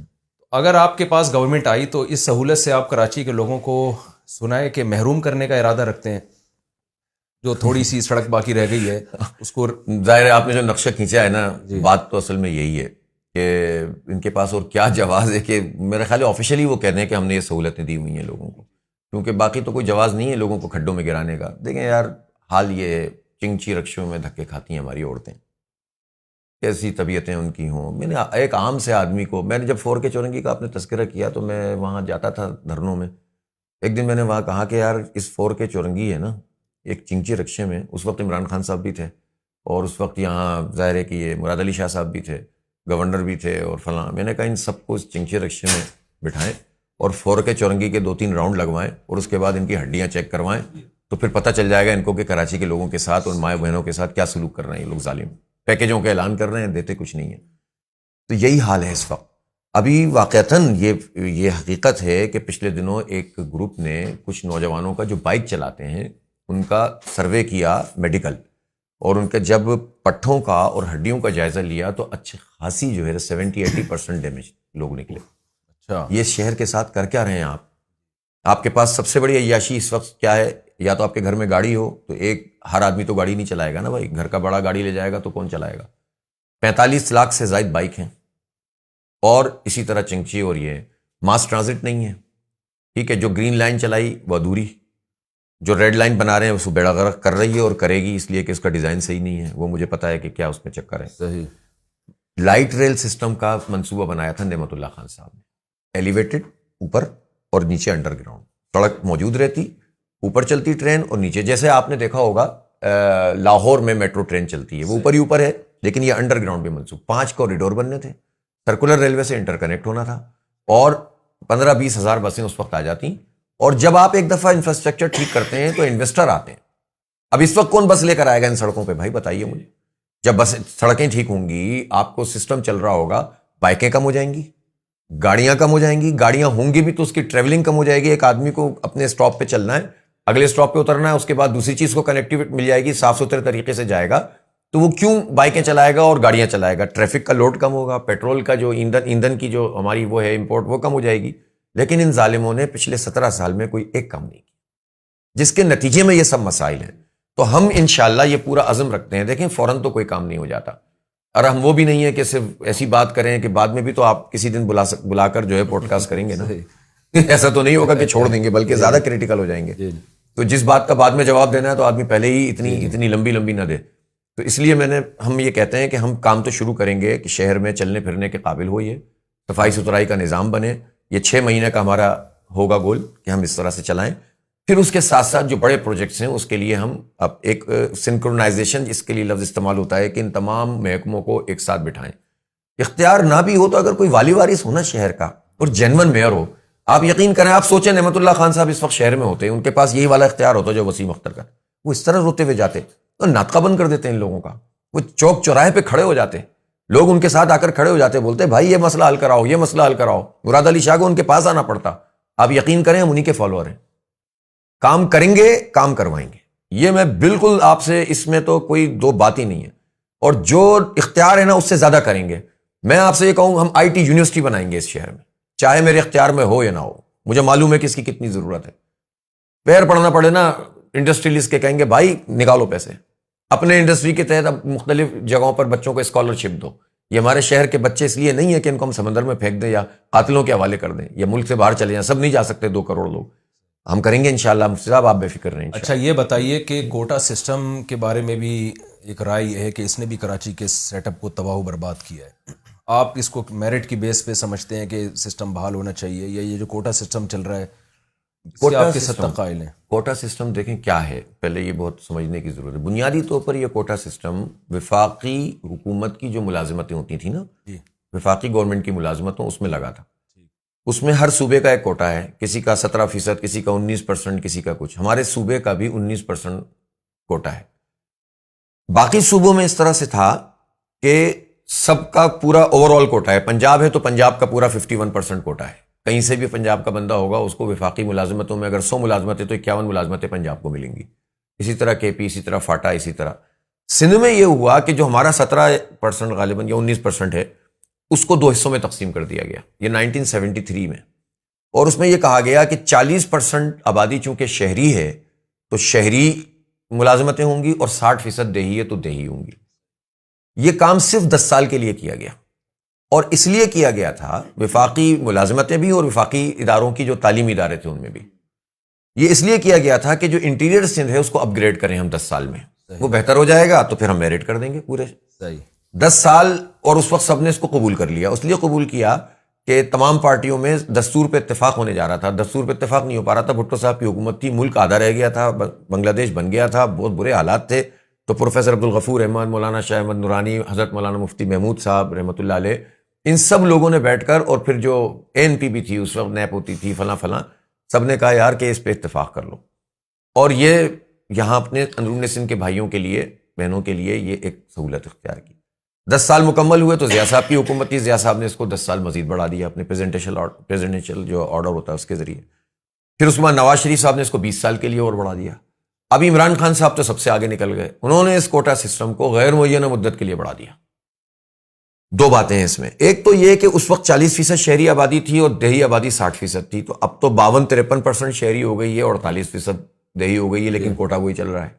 اگر آپ کے پاس گورنمنٹ آئی تو اس سہولت سے آپ کراچی کے لوگوں کو سنائے کہ محروم کرنے کا ارادہ رکھتے ہیں. جو تھوڑی سی سڑک باقی رہ گئی ہے اس کو, ظاہر ہے آپ نے جو نقشہ کھینچا ہے نا, بات تو اصل میں یہی ہے کہ ان کے پاس اور کیا جواز ہے کہ میرا خیال ہے آفیشلی وہ کہہ رہے ہیں کہ ہم نے یہ سہولتیں دی ہوئی ہیں لوگوں کو, کیونکہ باقی تو کوئی جواز نہیں ہے لوگوں کو کھڈوں میں گرانے کا. دیکھیں یار حال یہ چنگچی رکشوں میں دھکے کھاتی ہیں ہماری عورتیں, کیسی طبیعتیں ان کی ہوں. میں نے ایک عام سے آدمی کو, میں نے جب 4K چورنگی کا آپ نے تذکرہ کیا تو میں وہاں جاتا تھا دھرنوں میں. ایک دن میں نے وہاں کہا کہ یار اس 4K چورنگی ہے نا ایک چنگچی رکشے میں, اس وقت عمران خان صاحب بھی تھے اور اس وقت یہاں ظاہر ہے کہ یہ مراد علی شاہ صاحب بھی تھے. گورنر بھی تھے اور فلاں. میں نے کہا ان سب کو اس چنچے رکشے میں بٹھائیں اور فور کے چورنگی کے 2-3 راؤنڈ لگوائیں اور اس کے بعد ان کی ہڈیاں چیک کروائیں, تو پھر پتہ چل جائے گا ان کو کہ کراچی کے لوگوں کے ساتھ اور مائیں بہنوں کے ساتھ کیا سلوک کر رہے ہیں یہ لوگ ظالم. پیکیجوں کا اعلان کر رہے ہیں, دیتے کچھ نہیں ہیں. تو یہی حال ہے اس وقت. ابھی واقعتاً یہ حقیقت ہے کہ پچھلے دنوں ایک گروپ نے کچھ نوجوانوں کا جو بائک چلاتے ہیں ان کا سروے کیا میڈیکل, اور ان کے جب پٹھوں کا اور ہڈیوں کا جائزہ لیا تو اچھی خاصی جو ہے 70-80% ڈیمیج لوگ نکلے. اچھا, یہ شہر کے ساتھ کر کیا رہے ہیں آپ؟ آپ کے پاس سب سے بڑی عیاشی اس وقت کیا ہے؟ یا تو آپ کے گھر میں گاڑی ہو, تو ہر آدمی تو گاڑی نہیں چلائے گا نا بھائی, گھر کا بڑا گاڑی لے جائے گا تو کون چلائے گا؟ 45 لاکھ سے زائد بائک ہیں, اور اسی طرح چنگچی, اور یہ ماس ٹرانزٹ نہیں ہے. ٹھیک ہے, جو گرین لائن چلائی وہ ادھوری, جو ریڈ لائن بنا رہے ہیں اس کو بیڑا غرق کر رہی ہے اور کرے گی, اس لیے کہ اس کا ڈیزائن صحیح نہیں ہے. وہ مجھے پتا ہے کہ کیا اس میں چکر ہے. صحیح. لائٹ ریل سسٹم کا منصوبہ بنایا تھا نعمت اللہ خان صاحب نے, ایلیویٹڈ اوپر اور نیچے انڈر گراؤنڈ, سڑک موجود رہتی, اوپر چلتی ٹرین اور نیچے, جیسے آپ نے دیکھا ہوگا لاہور میں میٹرو ٹرین چلتی ہے, وہ اوپر ہی اوپر ہے لیکن یہ انڈر گراؤنڈ بھی منصوب. 5 کوریڈور بننے تھے, سرکولر ریلوے سے انٹر کنیکٹ ہونا تھا, اور 15-20 ہزار بسیں اس وقت آ جاتی. اور جب آپ ایک دفعہ انفراسٹرکچر ٹھیک کرتے ہیں تو انویسٹر آتے ہیں. اب اس وقت کون بس لے کر آئے گا ان سڑکوں پہ بھائی, بتائیے مجھے. جب بس سڑکیں ٹھیک ہوں گی, آپ کو سسٹم چل رہا ہوگا, بائکیں کم ہو جائیں گی, گاڑیاں کم ہو جائیں گی. گاڑیاں ہوں گی بھی تو اس کی ٹریولنگ کم ہو جائے گی. ایک آدمی کو اپنے اسٹاپ پہ چلنا ہے, اگلے اسٹاپ پہ اترنا ہے, اس کے بعد دوسری چیز کو کنیکٹیویٹی مل جائے گی, صاف ستھرے طریقے سے جائے گا, تو وہ کیوں بائکیں چلائے گا اور گاڑیاں چلائے گا؟ ٹریفک کا لوڈ کم ہوگا, پیٹرول کا جو ایندھن کی جو ہماری وہ ہے امپورٹ, وہ کم ہو جائے گی. لیکن ان ظالموں نے پچھلے 17 سال میں کوئی ایک کام نہیں کیا, جس کے نتیجے میں یہ سب مسائل ہیں. تو ہم انشاءاللہ یہ پورا عزم رکھتے ہیں. دیکھیں فوراً تو کوئی کام نہیں ہو جاتا, اور ہم وہ بھی نہیں ہے کہ صرف ایسی بات کریں کہ بعد میں بھی تو آپ کسی دن بلا کر جو ہے پوڈ کاسٹ کریں گے نا. ایسا تو نہیں ہوگا کہ چھوڑ دیں گے, بلکہ زیادہ کریٹیکل ہو جائیں گے. تو جس بات کا بعد میں جواب دینا ہے تو آدمی پہلے ہی اتنی لمبی نہ دے. تو اس لیے ہم یہ کہتے ہیں کہ ہم کام تو شروع کریں گے کہ شہر میں چلنے پھرنے کے قابل ہو, یہ صفائی ستھرائی کا نظام بنے. یہ 6 مہینے کا ہمارا ہوگا گول کہ ہم اس طرح سے چلائیں. پھر اس کے ساتھ ساتھ جو بڑے پروجیکٹس ہیں اس کے لیے ہم اب ایک سنکرونائزیشن, اس کے لیے لفظ استعمال ہوتا ہے کہ ان تمام محکموں کو ایک ساتھ بٹھائیں. اختیار نہ بھی ہو تو اگر کوئی والی وارث ہونا شہر کا اور جینون میئر ہو, آپ یقین کریں, آپ سوچیں نعمت اللہ خان صاحب اس وقت شہر میں ہوتے, ان کے پاس یہی والا اختیار ہوتا جو وسیم اختر کا, وہ اس طرح روتے ہوئے جاتے تو ناطقہ بند کر دیتے ان لوگوں کا. وہ چوک چوراہے پہ کھڑے ہو جاتے, لوگ ان کے ساتھ آ کر کھڑے ہو جاتے, بولتے بھائی یہ مسئلہ حل کراؤ, یہ مسئلہ حل کراؤ. مراد علی شاہ کو ان کے پاس آنا پڑتا. آپ یقین کریں ہم انہی کے فالوور ہیں, کام کریں گے, کام کروائیں گے. یہ میں بالکل آپ سے, اس میں تو کوئی دو بات ہی نہیں ہے. اور جو اختیار ہے نا اس سے زیادہ کریں گے. میں آپ سے یہ کہوں, ہم IT یونیورسٹی بنائیں گے اس شہر میں, چاہے میرے اختیار میں ہو یا نہ ہو. مجھے معلوم ہے کہ اس کی کتنی ضرورت ہے. پیر پڑنا پڑے نا انڈسٹریلسٹ کے, کہیں گے بھائی نکالو پیسے, اپنے انڈسٹری کے تحت اب مختلف جگہوں پر بچوں کو اسکالرشپ دو. یہ ہمارے شہر کے بچے اس لیے نہیں ہے کہ ان کو ہم سمندر میں پھینک دیں یا قاتلوں کے حوالے کر دیں یا ملک سے باہر چلے جائیں. سب نہیں جا سکتے 2 کروڑ لوگ. ہم کریں گے انشاءاللہ. مفتی صاحب آپ بے فکر رہیں. اچھا یہ بتائیے کہ کوٹا سسٹم کے بارے میں بھی ایک رائے یہ ہے کہ اس نے بھی کراچی کے سیٹ اپ کو تباہ و برباد کیا ہے. آپ اس کو میرٹ کی بیس پہ سمجھتے ہیں کہ سسٹم بحال ہونا چاہیے, یا یہ جو کوٹا سسٹم چل رہا ہے اس سے آپ کس حد تک قائل ہیں؟ کوٹا سسٹم دیکھیں کیا ہے, پہلے یہ بہت سمجھنے کی ضرورت ہے. بنیادی طور پر یہ کوٹا سسٹم وفاقی حکومت کی جو ملازمتیں ہوتی تھیں نا, وفاقی گورنمنٹ کی ملازمتوں, اس میں لگا تھا. اس میں ہر صوبے کا ایک کوٹا ہے, کسی کا 17%, کسی کا 19%, کسی کا کچھ. ہمارے صوبے کا بھی 19% کوٹا ہے. باقی صوبوں میں اس طرح سے تھا کہ سب کا پورا اوور آل کوٹا ہے. پنجاب ہے تو پنجاب کا پورا 51% کوٹا ہے. کہیں سے بھی پنجاب کا بندہ ہوگا اس کو وفاقی ملازمتوں میں اگر 100 ملازمتیں تو 51 ملازمتیں پنجاب کو ملیں گی. اسی طرح KP, اسی طرح فاٹا, اسی طرح سندھ میں یہ ہوا کہ جو ہمارا 17% غالباً یا 19% ہے اس کو 2 حصوں میں تقسیم کر دیا گیا, یہ 1973 میں. اور اس میں یہ کہا گیا کہ 40% آبادی چونکہ شہری ہے تو شہری ملازمتیں ہوں گی, اور 60% دیہی ہے تو دیہی ہوں گی. یہ کام صرف 10 سال کے لیے کیا گیا, اور اس لیے کیا گیا تھا وفاقی ملازمتیں بھی اور وفاقی اداروں کی جو تعلیمی ادارے تھے ان میں بھی. یہ اس لیے کیا گیا تھا کہ جو انٹیریئر سندھ ہے اس کو اپ گریڈ کریں ہم 10 سال میں, وہ بہتر ہو جائے گا تو پھر ہم میرٹ کر دیں گے پورے 10 سال. اور اس وقت سب نے اس کو قبول کر لیا. اس لیے قبول کیا کہ تمام پارٹیوں میں دستور پہ اتفاق ہونے جا رہا تھا. دستور پہ اتفاق نہیں ہو پا رہا تھا. بھٹو صاحب کی حکومت تھی, ملک آدھا رہ گیا تھا, بنگلہ دیش بن گیا تھا, بہت برے حالات تھے. تو پروفیسر عبدالغفور احمد، مولانا شاہ احمد نورانی، حضرت مولانا مفتی محمود صاحب رحمۃ اللہ علیہ، ان سب لوگوں نے بیٹھ کر، اور پھر جو ANP بھی تھی اس وقت، نیپ ہوتی تھی، فلاں فلاں، سب نے کہا یار کہ اس پہ اتفاق کر لو. اور یہ یہاں اپنے اندرون سندھ کے بھائیوں کے لیے، بہنوں کے لیے یہ ایک سہولت اختیار کی. 10 سال مکمل ہوئے تو ضیاء صاحب کی حکومت تھی، ضیاء صاحب نے اس کو 10 سال مزید بڑھا دیا اپنے پریزیڈنشل جو آرڈر ہوتا ہے اس کے ذریعے. پھر اس کے بعد نواز شریف صاحب نے اس کو 20 سال کے لیے اور بڑھا دیا. اب عمران خان صاحب تو سب سے آگے نکل گئے، انہوں نے اس کوٹا سسٹم کو غیر معینہ مدت کے لیے بڑھا دیا. 2 باتیں ہیں اس میں. ایک تو یہ کہ اس وقت 40% شہری آبادی تھی اور دیہی آبادی 60% تھی، تو اب تو 52-53% شہری ہو گئی ہے اور 48% دیہی ہو گئی ہے، لیکن کوٹا وہی چل رہا ہے.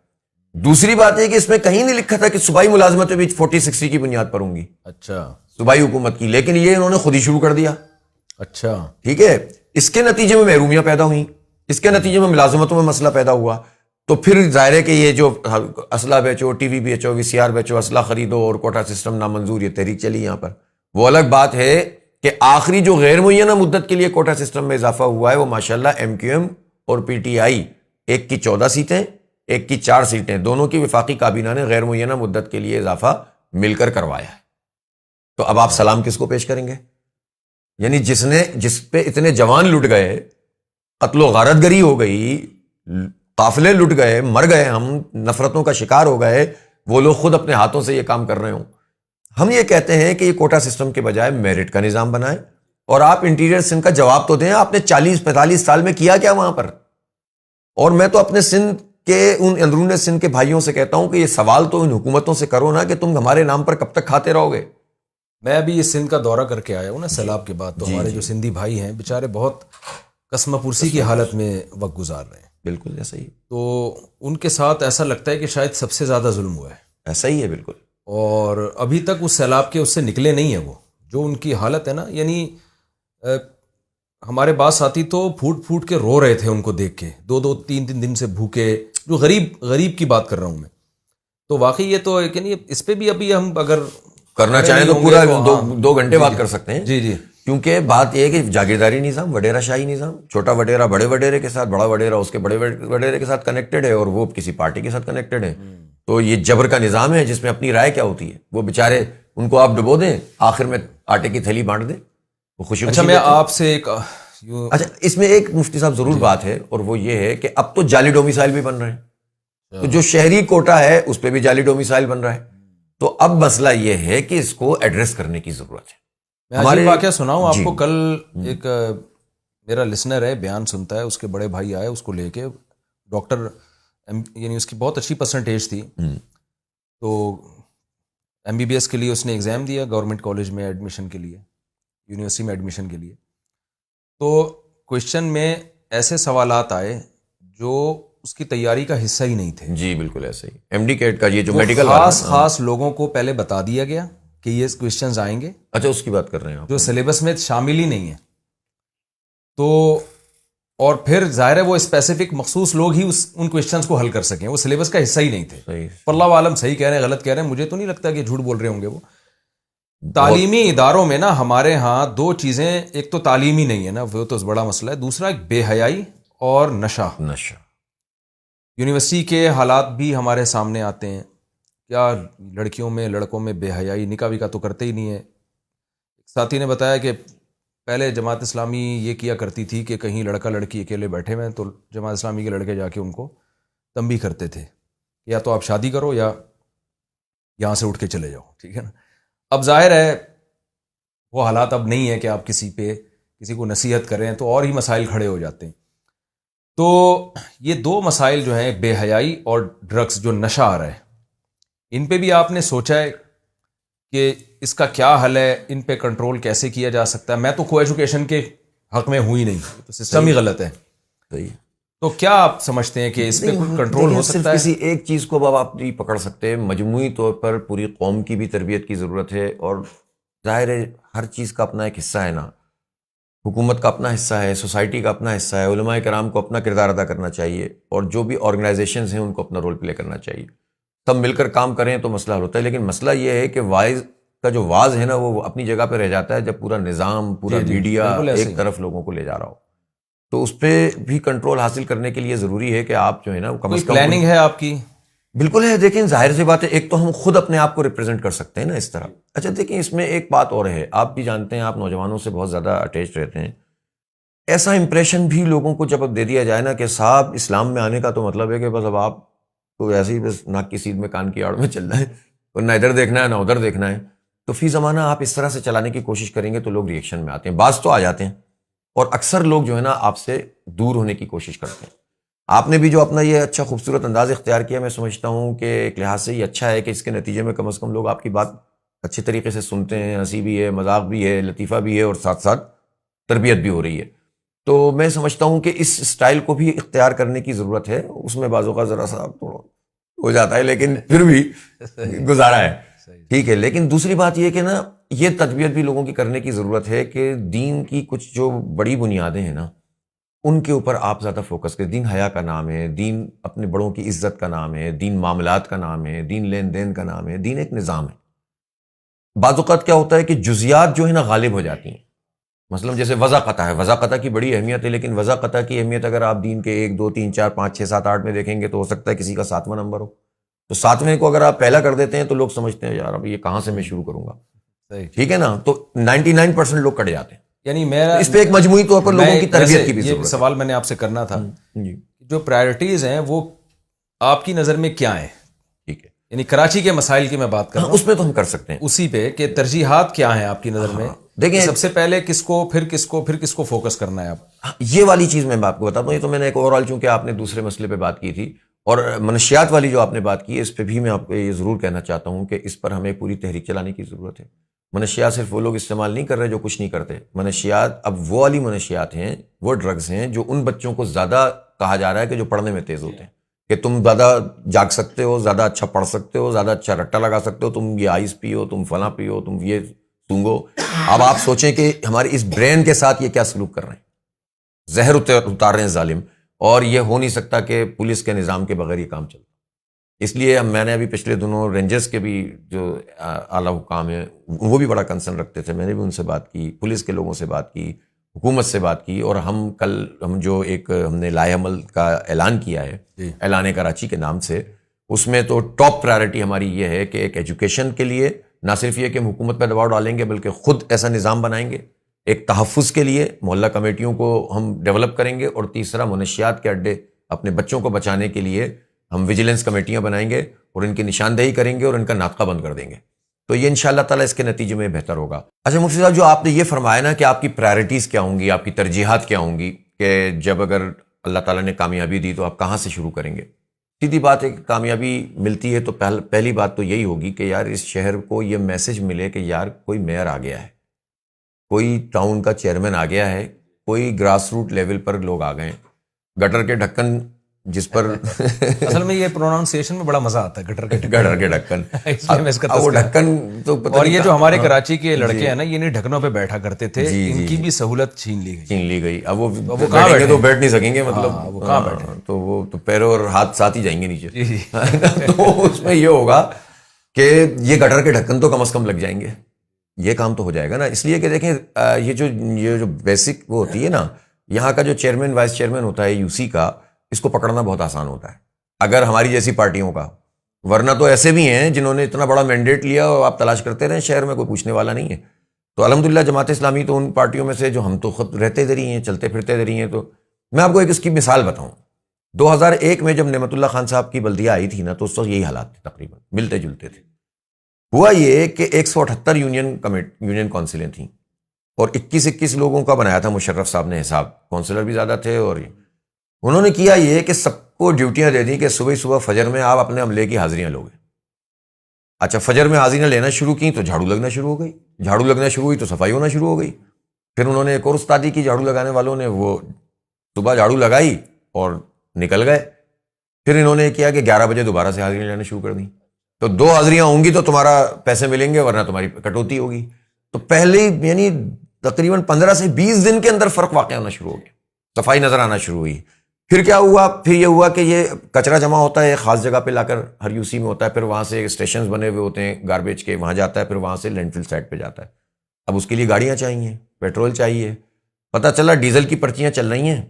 دوسری بات یہ کہ اس میں کہیں نہیں لکھا تھا کہ صوبائی ملازمتیں بھی 40-60 کی بنیاد پر ہوں گی، اچھا، صوبائی حکومت کی، لیکن یہ انہوں نے خود ہی شروع کر دیا. اچھا، ٹھیک ہے. اس کے نتیجے میں محرومیاں پیدا ہوئیں، اس کے نتیجے میں ملازمتوں میں مسئلہ پیدا ہوا. تو پھر ظاہر ہے کہ یہ جو اسلحہ بیچو، ٹی وی بیچو، VCR بیچو، اسلحہ خریدو اور کوٹا سسٹم نامنظور، یہ تحریک چلی یہاں پر. وہ الگ بات ہے کہ آخری جو غیر معینہ مدت کے لیے کوٹا سسٹم میں اضافہ ہوا ہے وہ ماشاءاللہ MQM اور PTI، ایک کی 14 سیٹیں، ایک کی 4 سیٹیں، دونوں کی وفاقی کابینہ نے غیر معینہ مدت کے لیے اضافہ مل کر کروایا ہے. تو اب آپ سلام کس کو پیش کریں گے؟ یعنی جس پہ اتنے جوان لٹ گئے، قتل و غارت گری ہو گئی، قافلے لٹ گئے، مر گئے، ہم نفرتوں کا شکار ہو گئے، وہ لوگ خود اپنے ہاتھوں سے یہ کام کر رہے ہوں. ہم یہ کہتے ہیں کہ یہ کوٹا سسٹم کے بجائے میرٹ کا نظام بنائیں. اور آپ انٹیریئر سندھ کا جواب تو دیں، آپ نے 40-45 سال میں کیا کیا وہاں پر؟ اور میں تو اپنے سندھ کے ان اندرون سندھ کے بھائیوں سے کہتا ہوں کہ یہ سوال تو ان حکومتوں سے کرو نا کہ تم ہمارے نام پر کب تک کھاتے رہو گے. میں ابھی یہ سندھ کا دورہ کر کے آیا ہوں نا سیلاب کے بعد، تو ہمارے جو سندھی بھائی ہیں بیچارے بہت قسمہ پرسی کی حالت میں وقت گزار رہے ہیں. بالکل ایسا ہی، تو ان کے ساتھ ایسا لگتا ہے کہ شاید سب سے زیادہ ظلم ہوا ہے. ایسا ہی ہے بالکل. اور ابھی تک اس سیلاب کے اس سے نکلے نہیں ہیں. وہ جو ان کی حالت ہے نا، یعنی ہمارے بعض ساتھی تو پھوٹ پھوٹ کے رو رہے تھے ان کو دیکھ کے، 2-3 دن سے بھوکے، جو غریب کی بات کر رہا ہوں میں. تو واقعی یہ تو ہے کہ نہیں، اس پہ بھی ابھی ہم اگر کرنا چاہیں تو پورا 2 گھنٹے بات کر سکتے ہیں. جی جی. کیونکہ بات یہ ہے کہ جاگیرداری نظام، وڈیرہ شاہی نظام، چھوٹا وڈیرہ بڑے وڈیرے کے ساتھ، بڑا وڈیرہ اس کے بڑے وڈیرے کے ساتھ کنیکٹڈ ہے، اور وہ کسی پارٹی کے ساتھ کنیکٹڈ ہے. تو یہ جبر کا نظام ہے جس میں اپنی رائے کیا ہوتی ہے. وہ بیچارے ان کو آپ ڈبو دیں، آخر میں آٹے کی تھیلی بانٹ دیں، وہ خوشی. اچھا، میں آپ سے ایک اچھا اس میں ایک مفتی صاحب ضرور بات ہے، اور وہ یہ ہے کہ اب تو جعلی ڈومیسائل بھی بن رہے ہیں. تو جو شہری کوٹا ہے اس پہ بھی جعلی ڈومیسائل بن رہا ہے. تو اب مسئلہ یہ ہے کہ اس کو ایڈریس کرنے کی ضرورت ہے. میں عجیب واقعہ سناؤں آپ کو. کل ایک میرا لسنر ہے، بیان سنتا ہے، اس کے بڑے بھائی آئے اس کو لے کے، ڈاکٹر، یعنی اس کی بہت اچھی پرسنٹیج تھی، تو MBBS کے لیے اس نے ایگزام دیا گورنمنٹ کالج میں ایڈمیشن کے لیے، یونیورسٹی میں ایڈمیشن کے لیے. تو کوشچن میں ایسے سوالات آئے جو اس کی تیاری کا حصہ ہی نہیں تھے. جی بالکل ایسے ہی. MD کیٹ کا یہ جو میڈیکل خاص لوگوں کو پہلے بتا دیا گیا کہ یہ کوشچنز آئیں گے. اچھا اس کی بات کر رہے ہیں آپ، جو سلیبس میں شامل ہی نہیں ہے. تو اور پھر ظاہر ہے وہ اسپیسیفک مخصوص لوگ ہی ان کوشچنز کو حل کر سکیں، وہ سلیبس کا حصہ ہی نہیں تھے. پر اللہ عالم صحیح کہہ رہے ہیں غلط کہہ رہے ہیں، مجھے تو نہیں لگتا کہ جھوٹ بول رہے ہوں گے وہ. تعلیمی اداروں میں نا ہمارے ہاں 2 چیزیں، ایک تو تعلیم ہی نہیں ہے نا، وہ تو بڑا مسئلہ ہے. دوسرا ایک بے حیائی اور نشہ. یونیورسٹی کے حالات بھی ہمارے سامنے آتے ہیں، کیا لڑکیوں میں لڑکوں میں بے حیائی، نکاح وکاح تو کرتے ہی نہیں ہے. ساتھی نے بتایا کہ پہلے جماعت اسلامی یہ کیا کرتی تھی کہ کہیں لڑکا لڑکی اکیلے بیٹھے ہوئے تو جماعت اسلامی کے لڑکے جا کے ان کو تنبیہ کرتے تھے، یا تو آپ شادی کرو یا یہاں سے اٹھ کے چلے جاؤ. ٹھیک ہے نا. اب ظاہر ہے وہ حالات اب نہیں ہے کہ آپ کسی کو نصیحت کریں، تو اور ہی مسائل کھڑے ہو جاتے ہیں. تو یہ 2 مسائل جو ہیں، بے حیائی اور ڈرگس، جو نشہ آ رہا ہے، ان پہ بھی آپ نے سوچا ہے کہ اس کا کیا حل ہے، ان پہ کنٹرول کیسے کیا جا سکتا ہے؟ میں تو کو ایجوکیشن کے حق میں ہوں ہی نہیں، تو سسٹم ہی غلط ہے. صحیح. تو کیا آپ سمجھتے ہیں کہ اس پہ کوئی کنٹرول ہو سکتا ہے؟ کسی ایک چیز کو اب آپ نہیں پکڑ سکتے، مجموعی طور پر پوری قوم کی بھی تربیت کی ضرورت ہے. اور ظاہر ہے ہر چیز کا اپنا ایک حصہ ہے نا، حکومت کا اپنا حصہ ہے، سوسائٹی کا اپنا حصہ ہے، علماء کرام کو اپنا کردار ادا کرنا چاہیے، اور جو بھی آرگنائزیشنز ہیں ان کو اپنا رول پلے کرنا چاہیے. سب مل کر کام کریں تو مسئلہ حل ہوتا ہے. لیکن مسئلہ یہ ہے کہ وائز کا جو واز ہے نا وہ اپنی جگہ پہ رہ جاتا ہے جب پورا نظام، پورا میڈیا ایک طرف لوگوں کو لے جا رہا ہو. تو اس پہ بھی کنٹرول حاصل کرنے کے لیے ضروری ہے کہ آپ جو ہے نا کم از کم پلاننگ ہے آپ کی بالکل ہے. دیکھیں ظاہر سی بات ہے, ایک تو ہم خود اپنے آپ کو ریپرزینٹ کر سکتے ہیں نا اس طرح. اچھا دیکھیں اس میں ایک بات اور ہے, آپ بھی جانتے ہیں, آپ نوجوانوں سے بہت زیادہ اٹیچ رہتے ہیں. ایسا امپریشن بھی لوگوں کو جب اب دے دیا جائے نا کہ صاحب اسلام میں آنے کا تو مطلب ہے کہ بس اب آپ کو ایسے ہی بس ناک کی سیدھ میں کان کی آڑ میں چلنا ہے, اور نہ ادھر دیکھنا ہے نہ ادھر دیکھنا ہے, تو فی زمانہ آپ اس طرح سے چلانے کی کوشش کریں گے تو لوگ ریئیکشن میں آتے ہیں. بعض تو آ جاتے ہیں, اور اکثر لوگ جو ہے نا آپ سے دور ہونے کی کوشش کرتے ہیں. آپ نے بھی جو اپنا یہ اچھا خوبصورت انداز اختیار کیا, میں سمجھتا ہوں کہ ایک لحاظ سے یہ اچھا ہے کہ اس کے نتیجے میں کم از کم لوگ آپ کی بات اچھے طریقے سے سنتے ہیں, ہنسی بھی ہے, مذاق بھی ہے, لطیفہ بھی ہے, اور ساتھ ساتھ تربیت بھی ہو رہی ہے. تو میں سمجھتا ہوں کہ اس سٹائل کو بھی اختیار کرنے کی ضرورت ہے. اس میں بعضوں کا ذرا سا ہو جاتا ہے, لیکن پھر بھی گزارا ہے, ٹھیک ہے. لیکن دوسری بات یہ کہ نا یہ تربیت بھی لوگوں کی کرنے کی ضرورت ہے کہ دین کی کچھ جو بڑی بنیادیں ہیں نا ان کے اوپر آپ زیادہ فوکس کریں. دین حیا کا نام ہے, دین اپنے بڑوں کی عزت کا نام ہے, دین معاملات کا نام ہے, دین لین دین کا نام ہے, دین ایک نظام ہے. بعض اوقات کیا ہوتا ہے کہ جزیات جو ہے نا غالب ہو جاتی ہیں. مثلا جیسے وضع قطع ہے, وضع قطع کی بڑی اہمیت ہے, لیکن وضع قطع کی اہمیت اگر آپ دین کے 1 2 3 4 5 6 7 8 میں دیکھیں گے تو ہو سکتا ہے کسی کا 7واں نمبر ہو. تو 7ویں کو اگر آپ پہلا کر دیتے ہیں تو لوگ سمجھتے ہیں یار اب یہ کہاں سے میں شروع کروں گا, ٹھیک ہے نا. تو 99% لوگ کٹ جاتے ہیں. یعنی میرا اس پہ ایک مجموعی طور پر لوگوں کی تربیت کی بھی ضرورت ہے. یہ سوال میں نے آپ سے کرنا تھا, جی جو پرائرٹیز ہیں وہ آپ کی نظر میں کیا ہیں؟ ٹھیک ہے, یعنی کراچی کے مسائل کی میں بات کر رہا ہوں, اس میں تو ہم کر سکتے ہیں. اسی پہ کہ ترجیحات کیا ہیں آپ کی نظر میں. دیکھیں سب سے پہلے کس کو, پھر کس کو, پھر کس کو فوکس کرنا ہے آپ؟ یہ والی چیز میں آپ کو بتاتا ہوں. یہ تو میں نے ایک اوور آل, چونکہ آپ نے دوسرے مسئلے پہ بات کی تھی, اور منشیات والی جو آپ نے بات کی ہے اس پہ بھی میں آپ کو یہ ضرور کہنا چاہتا ہوں کہ اس پر ہمیں پوری تحریک چلانے کی ضرورت ہے. منشیات صرف وہ لوگ استعمال نہیں کر رہے جو کچھ نہیں کرتے. منشیات اب وہ والی منشیات ہیں, وہ ڈرگز ہیں جو ان بچوں کو زیادہ کہا جا رہا ہے کہ جو پڑھنے میں تیز ہوتے ہیں, کہ تم زیادہ جاگ سکتے ہو, زیادہ اچھا پڑھ سکتے ہو, زیادہ اچھا رٹا لگا سکتے ہو, تم یہ آئس پیو, تم فلاں پیو, تم یہ سونگو. اب آپ سوچیں کہ ہمارے اس برین کے ساتھ یہ کیا سلوک کر رہے ہیں, زہر اتار رہے ہیں ظالم. اور یہ ہو نہیں سکتا کہ پولیس کے نظام کے بغیر یہ کام چلتا. اس لیے میں نے ابھی پچھلے دنوں رینجرز کے بھی جو اعلیٰ حکام ہیں وہ بھی بڑا کنسرن رکھتے تھے, میں نے بھی ان سے بات کی, پولیس کے لوگوں سے بات کی, حکومت سے بات کی. اور ہم جو ایک ہم نے لائحہ عمل کا اعلان کیا ہے, اعلان کراچی کے نام سے, اس میں تو ٹاپ پرائرٹی ہماری یہ ہے کہ ایک ایجوکیشن کے لیے نہ صرف یہ کہ ہم حکومت پہ دباؤ ڈالیں گے بلکہ خود ایسا نظام بنائیں گے. ایک تحفظ کے لیے محلہ کمیٹیوں کو ہم ڈیولپ کریں گے, اور تیسرا منشیات کے اڈے اپنے بچوں کو بچانے کے لیے ہم ویجیلنس کمیٹیاں بنائیں گے اور ان کی نشاندہی کریں گے اور ان کا ناطقہ بند کر دیں گے. تو یہ انشاءاللہ تعالیٰ اس کے نتیجے میں بہتر ہوگا. اچھا مفتی صاحب, جو آپ نے یہ فرمایا نا کہ آپ کی پرائرٹیز کیا ہوں گی, آپ کی ترجیحات کیا ہوں گی, کہ جب اگر اللہ تعالیٰ نے کامیابی دی تو آپ کہاں سے شروع کریں گے. سیدھی بات ہے کہ کامیابی ملتی ہے تو پہلی بات تو یہی ہوگی کہ یار اس شہر کو یہ میسج ملے کہ یار کوئی میئر آ گیا ہے, کوئی ٹاؤن کا چیئرمین آ گیا ہے, کوئی گراس روٹ لیول پر لوگ آ گئے. گٹر کے ڈھکن جس پر اصل میں یہ پروناؤنسیشن میں بڑا مزہ آتا ہے, گٹر کے ڈھکن. وہ ڈھکن تو اور یہ جو ہمارے کراچی کے لڑکے ہیں نا, یہ ڈھکنوں پہ بیٹھا کرتے تھے, ان کی بھی سہولت چھین لی گئی. اب وہ بیٹھیں گے تو بیٹھ نہیں سکیں گے, مطلب وہ کہاں بیٹھے, تو وہ تو پیروں اور ہاتھ ساتھ ہی جائیں گے نیچے. تو اس میں یہ ہوگا کہ یہ گٹر کے ڈھکن تو کم از کم لگ جائیں گے, یہ کام تو ہو جائے گا نا. اس لیے کہ دیکھیں یہ جو بیسک وہ ہوتی ہے نا, یہاں کا جو چیئرمین وائس چیئرمین ہوتا ہے یو سی کا, اس کو پکڑنا بہت آسان ہوتا ہے اگر ہماری جیسی پارٹیوں کا. ورنہ تو ایسے بھی ہیں جنہوں نے اتنا بڑا مینڈیٹ لیا اور آپ تلاش کرتے رہیں, شہر میں کوئی پوچھنے والا نہیں ہے. تو الحمدللہ جماعت اسلامی تو ان پارٹیوں میں سے جو ہم تو خود رہتے ادھر ہی ہیں, چلتے پھرتے ادھر ہی ہیں. تو میں آپ کو ایک اس کی مثال بتاؤں. 2001 میں جب نعمت اللہ خان صاحب کی بلدیہ آئی تھی نا, تو اس وقت یہی حالات تھے, تقریباً ملتے جلتے تھے. ہوا یہ کہ 178 یونین کونسلیں تھیں, اور 21 لوگوں کا بنایا تھا مشرف صاحب نے حساب. کونسلر بھی زیادہ تھے, اور انہوں نے کیا یہ کہ سب کو ڈیوٹیاں دے دیں کہ صبح فجر میں آپ اپنے عملے کی حاضریاں لوگے. اچھا فجر میں حاضریاں لینا شروع کی تو جھاڑو لگنا شروع ہو گئی, جھاڑو لگنا شروع ہوئی تو صفائی ہونا شروع ہو گئی. پھر انہوں نے ایک اور استادی کی جھاڑو لگانے والوں نے, وہ صبح جھاڑو لگائی اور نکل گئے. پھر انہوں نے کیا کہ 11 بجے دوبارہ سے حاضریاں لینا شروع کر دیں. تو 2 حاضریاں ہوں گی تو تمہارا پیسے ملیں گے, ورنہ تمہاری کٹوتی ہوگی. تو پہلے یعنی تقریباً 15 سے 20 دن کے اندر فرق واقع ہونا شروع ہو گیا, صفائی نظر آنا شروع ہوئی. پھر کیا ہوا, پھر یہ ہوا کہ یہ کچرا جمع ہوتا ہے خاص جگہ پہ لا کر, ہر یو سی میں ہوتا ہے, پھر وہاں سے اسٹیشنز بنے ہوئے ہوتے ہیں گاربیج کے, وہاں جاتا ہے, پھر وہاں سے لینڈ فل سائٹ پہ جاتا ہے. اب اس کے لیے گاڑیاں چاہیے, پیٹرول چاہیے. پتہ چلا ڈیزل کی پرچیاں چل رہی ہیں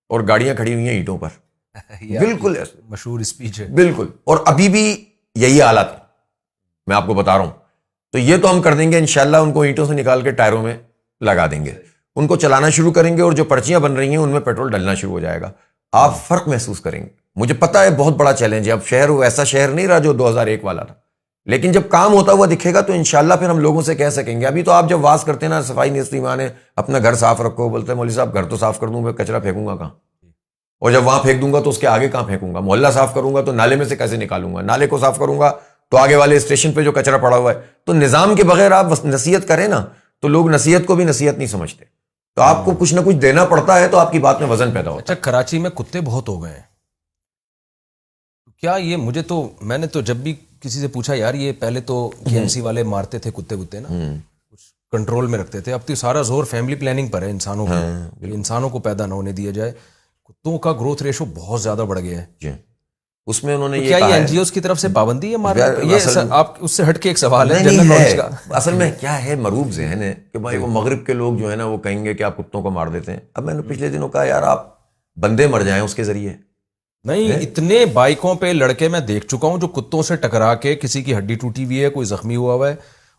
اور گاڑیاں کھڑی ہوئی ہیں اینٹوں پر. بالکل مشہور اسپیچ ہے. بالکل. اور ابھی بھی یہی حالت ہے, میں آپ کو بتا رہا ہوں. تو یہ تو ہم کر دیں گے انشاءاللہ, ان کو اینٹوں سے نکال کے ٹائروں میں لگا دیں گے, ان کو چلانا شروع کریں گے, اور جو پرچیاں بن رہی ہیں ان میں پیٹرول ڈلنا شروع ہو جائے گا. آپ فرق محسوس کریں گے. مجھے پتا ہے بہت بڑا چیلنج ہے, اب شہر ویسا شہر نہیں رہا جو 2001 والا تھا, لیکن جب کام ہوتا ہوا دکھے گا تو انشاءاللہ پھر ہم لوگوں سے کہہ سکیں گے. ابھی تو آپ جب واز کرتے ہیں نا, صفائی نصف ایمان ہے, اپنا گھر صاف رکھو, بولتے ہیں مولوی صاحب گھر تو صاف کر دوں, میں کچرا پھینکوں گا کہاں, اور جب وہاں پھینک دوں گا تو اس کے آگے کہاں پھینکوں گا, محلہ صاف کروں گا تو نالے میں سے کیسے نکالوں گا, نالے کو صاف کروں گا تو آگے والے اسٹیشن پہ جو کچرا پڑا ہوا ہے. تو نظام کے بغیر آپ نصیحت کریں نا تو لوگ نصیحت کو بھی نصیحت نہیں سمجھتے, تو آپ کو کچھ نہ کچھ دینا پڑتا ہے تو آپ کی بات میں وزن پیدا ہوتا ہے. اچھا, کراچی میں کتے بہت ہو گئے ہیں, کیا یہ مجھے تو, میں نے تو جب بھی کسی سے پوچھا یار یہ پہلے تو KMC والے مارتے تھے کتے وتے نا, کچھ کنٹرول میں رکھتے تھے, اب تو سارا زور فیملی پلاننگ پر ہے انسانوں کو, انسانوں کو پیدا نہ ہونے دیا جائے. کتوں کا گروتھ ریشو بہت زیادہ بڑھ گیا ہے. جی, اس میں انہوں نے کیا یہ NGOs کی طرف سے پابندی ہے مارنے, یہ آپ اس سے ہٹ کے ایک سوال ہے جنرل نالج کا. اصل میں کیا ہے, مروب ذہن ہے کہ بھائی وہ مغرب کے لوگ جو ہے نا وہ کہیں گے کہ آپ کتوں کو مار دیتے ہیں. اب میں نے پچھلے دنوں کہا یار آپ بندے مر جائیں اس کے ذریعے. نہیں, اتنے بائکوں پہ لڑکے میں دیکھ چکا ہوں جو کتوں سے ٹکرا کے کسی کی ہڈی ٹوٹی ہوئی ہے, کوئی زخمی ہوا ہوا ہے,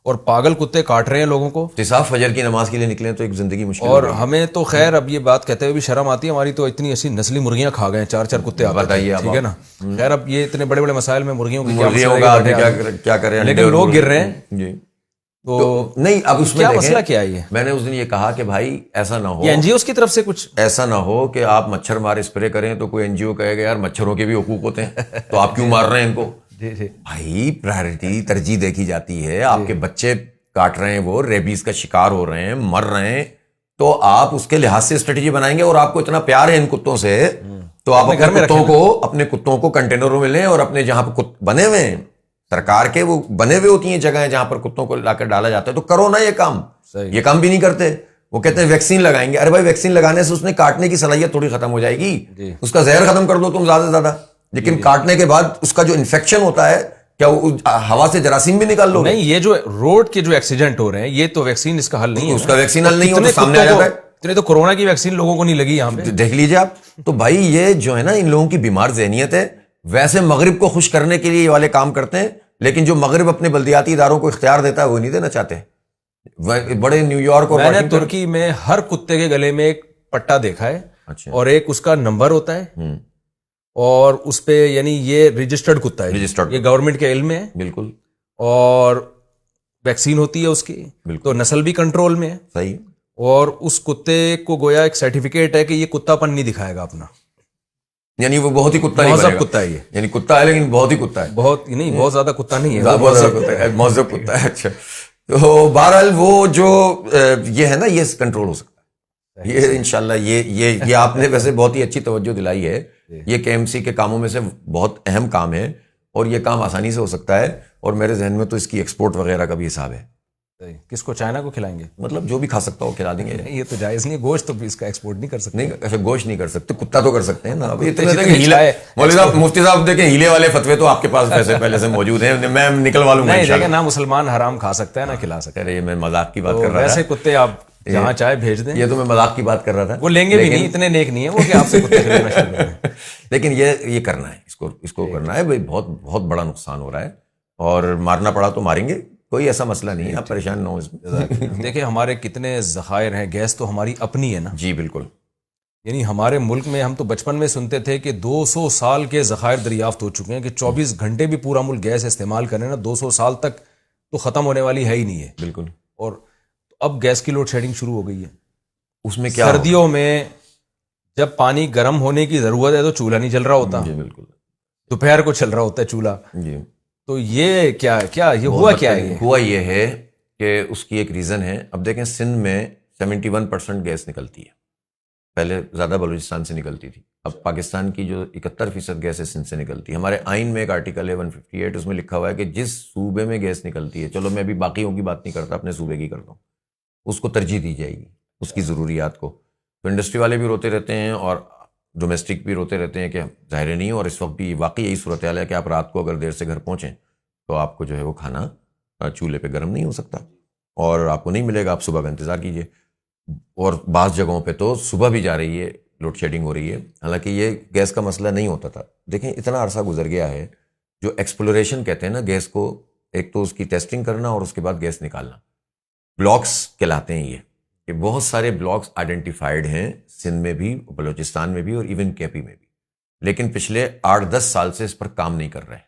اور پاگل کتے کاٹ رہے ہیں لوگوں کو. صاف فجر کی نماز کے لیے نکلے تو ایک زندگی مشکل, اور ہمیں تو خیر اب یہ بات کہتے ہوئے بھی شرم آتی ہے, ہماری تو اتنی ایسی نسلی مرغیاں کھا گئے ہیں, 4 کتے بتائیے, ٹھیک ہے نا. خیر اب یہ اتنے بڑے بڑے مسائل میں مرغیوں کی کیا کریں, لیکن لوگ گر رہے ہیں. جی, تو نہیں اب اس میں مسئلہ کیا ہے, میں نے اس دن یہ کہا کہ بھائی ایسا نہ ہو, یہ NGOs کی طرف سے کچھ ایسا نہ ہو کہ آپ مچھر مار اسپرے کریں تو کوئی NGO کہے گا یار مچھروں کے بھی حقوق ہوتے ہیں تو آپ کیوں مار رہے ہیں ان کو. بھائی پرائرٹی ترجیح دیکھی جاتی ہے, آپ کے بچے کاٹ رہے ہیں, وہ ریبیز کا شکار ہو رہے ہیں, مر رہے ہیں, تو آپ اس کے لحاظ سے اسٹریٹجی بنائیں گے. اور آپ کو اتنا پیار ہے ان کتوں سے تو آپ اپنے کتوں کو کنٹینروں میں لیں, اور اپنے جہاں پہ بنے ہوئے ہیں سرکار کے, وہ بنے ہوئے ہوتی ہیں جگہیں جہاں پر کتوں کو لا کر ڈالا جاتا ہے, تو کرو نا یہ کام. یہ کام بھی نہیں کرتے, وہ کہتے ہیں ویکسین لگائیں گے. ارے بھائی ویکسین لگانے سے اس نے کاٹنے کی صلاحیت تھوڑی ختم ہو جائے گی, اس کا زہر ختم کر دو تم زیادہ سے زیادہ, لیکن کاٹنے کے بعد اس کا جو انفیکشن ہوتا ہے کیا وہ ہوا سے جراثیم بھی نکال لو؟ نہیں, یہ جو روڈ کے جو ایکسیڈنٹ ہو رہے ہیں یہ تو ویکسین اس کا حل نہیں ہے. اس کا ویکسین حل نہیں ہو تو سامنے آ جاتا ہے. اتنے تو کورونا کی ویکسین لوگوں کو نہیں لگی یہاں پہ, دیکھ لیجیے آپ. تو بھائی یہ جو ہے نا ان لوگوں کی بیمار ذہنیت ہے. ویسے مغرب کو خوش کرنے کے لیے یہ والے کام کرتے ہیں, لیکن جو مغرب اپنے بلدیاتی اداروں کو اختیار دیتا ہے وہ نہیں دینا چاہتے. بڑے نیو یارک اور میں نے ترکی میں ہر کتے کے گلے میں ایک پٹا دیکھا ہے, اور ایک اس کا نمبر ہوتا ہے, اور اس پہ یعنی یہ رجسٹرڈ کتا ہے, یہ گورنمنٹ کے علم میں ہے بالکل, اور ویکسین ہوتی ہے اس کی, تو نسل بھی کنٹرول میں ہے. صحیح. اور اس کتے کو گویا ایک سرٹیفکیٹ ہے کہ یہ کتا پن نہیں دکھائے گا اپنا, یعنی وہ بہت ہی کتا مہذب کتا ہے, یہ یعنی کتا ہے لیکن بہت ہی کتا ہے, بہت نہیں, بہت زیادہ کتا نہیں ہے, مہذب کتا ہے. اچھا, تو بہرحال وہ جو یہ ہے نا یہ کنٹرول ہو سکتا ہے, یہ انشاءاللہ یہ آپ نے ویسے بہت ہی اچھی توجہ دلائی ہے. یہ KMC کے کاموں میں سے بہت اہم کام ہے, اور یہ کام آسانی سے ہو سکتا ہے, اور میرے ذہن میں تو اس کی ایکسپورٹ وغیرہ کا بھی حساب ہے. کس کو, چائنا کو کھلائیں گے؟ مطلب جو بھی کھا سکتا ہو کھلا دیں گے. یہ تو جائز نہیں, گوشت تو بھی اس کا ایکسپورٹ نہیں کر سکتے. نہیں, اچھا گوشت نہیں کر سکتے, کتا تو کر سکتے ہیں نا. مولوی صاحب, مفتی صاحب دیکھیں ہیلے والے فتوے تو آپ کے پاس ویسے پہلے سے موجود ہیں, میں نکلوا لوں گا. نہیں دیکھیں, نہ مسلمان حرام کھا سکتا ہے نہ کھلا سکتا ہے. یہ میں مذاق کی بات کر رہا تھا. ویسے کتے آپ جہاں چاہے بھیج دیں, یہ تو میں مذاق کی بات کر رہا تھا. وہ لیں گے بھی نہیں, اتنے نیک نہیں ہے وہ کہ آپ سے کتے خریدنا شروع کریں. لیکن یہ کرنا ہے, اس کو کرنا ہے بھائی. بہت بہت بڑا نقصان ہو رہا ہے, اور مارنا پڑا تو ماریں گے, کوئی ایسا مسئلہ نہیں ہے, آپ پریشان نہ ہو اس میں. دیکھیں ہمارے کتنے ذخائر ہیں, گیس تو ہماری اپنی ہے نا. جی بالکل. یعنی ہمارے ملک میں ہم تو بچپن میں سنتے تھے کہ 200 سال کے ذخائر دریافت ہو چکے ہیں, کہ 24 گھنٹے بھی پورا ملک گیس استعمال کریں نا 200 سال تک تو ختم ہونے والی ہے ہی نہیں ہے. بالکل. اور اب گیس کی لوڈ شیڈنگ شروع ہو گئی ہے. اس میں کیا, سردیوں میں جب پانی گرم ہونے کی ضرورت ہے تو چولہا نہیں چل رہا ہوتا. جی بالکل. دوپہر کو چل رہا ہوتا ہے چولہا. جی. تو یہ کیا یہ ہوا کیا ہے؟ ہوا یہ ہے کہ اس کی ایک ریزن ہے. اب دیکھیں سندھ میں 71% گیس نکلتی ہے, پہلے زیادہ بلوچستان سے نکلتی تھی, اب پاکستان کی جو 71% گیس ہے سندھ سے نکلتی ہے. ہمارے آئین میں ایک آرٹیکل ہے 158, اس میں لکھا ہوا ہے کہ جس صوبے میں گیس نکلتی ہے, چلو میں ابھی باقیوں کی بات نہیں کرتا, اپنے صوبے کی کرتا ہوں, اس کو ترجیح دی جائے گی اس کی ضروریات کو. تو انڈسٹری والے بھی روتے رہتے ہیں اور ڈومیسٹک بھی روتے رہتے ہیں کہ ظاہر نہیں. اور اس وقت بھی واقعی یہی صورتحال ہے کہ آپ رات کو اگر دیر سے گھر پہنچیں تو آپ کو جو ہے وہ کھانا چولہے پہ گرم نہیں ہو سکتا, اور آپ کو نہیں ملے گا, آپ صبح کا انتظار کیجیے. اور بعض جگہوں پہ تو صبح بھی جا رہی ہے, لوڈ شیڈنگ ہو رہی ہے. حالانکہ یہ گیس کا مسئلہ نہیں ہوتا تھا. دیکھیں اتنا عرصہ گزر گیا ہے. جو ایکسپلوریشن کہتے ہیں نا گیس کو, ایک تو اس کی ٹیسٹنگ کرنا اور اس کے بعد گیس نکالنا, بلاکس کہلاتے ہیں یہ بہت سارے بلاکس آئیڈینٹیفائڈ ہیں سندھ میں بھی, بلوچستان میں بھی اور ایون کے پی میں بھی, لیکن پچھلے 8-10 سال سے اس پر کام نہیں کر رہے.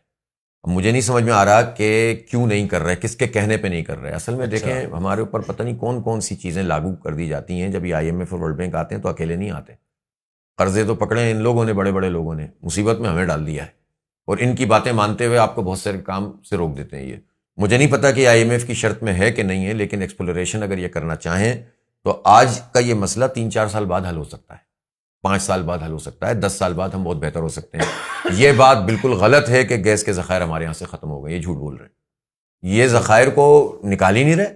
اب مجھے نہیں سمجھ میں آ رہا کہ کیوں نہیں کر رہے, کس کے کہنے پہ نہیں کر رہے. اصل میں دیکھیں ہمارے اوپر پتہ نہیں کون کون سی چیزیں لاگو کر دی جاتی ہیں. جب یہ IMF اور ورلڈ بینک آتے ہیں تو اکیلے نہیں آتے, قرضے تو پکڑے ہیں ان لوگوں نے, بڑے بڑے لوگوں نے, مصیبت میں ہمیں ڈال دیا ہے, اور ان کی باتیں مانتے ہوئے آپ کو بہت سارے کام سے روک دیتے ہیں. یہ مجھے نہیں پتا کہ IMF کی شرط میں ہے کہ نہیں ہے, لیکن ایکسپلوریشن اگر یہ کرنا چاہیں تو آج کا یہ مسئلہ 3-4 سال بعد حل ہو سکتا ہے, 5 سال بعد حل ہو سکتا ہے, 10 سال بعد ہم بہت بہتر ہو سکتے ہیں. یہ بات بالکل غلط ہے کہ گیس کے ذخائر ہمارے یہاں سے ختم ہو گئے, یہ جھوٹ بول رہے ہیں. یہ ذخائر کو نکال ہی نہیں رہے,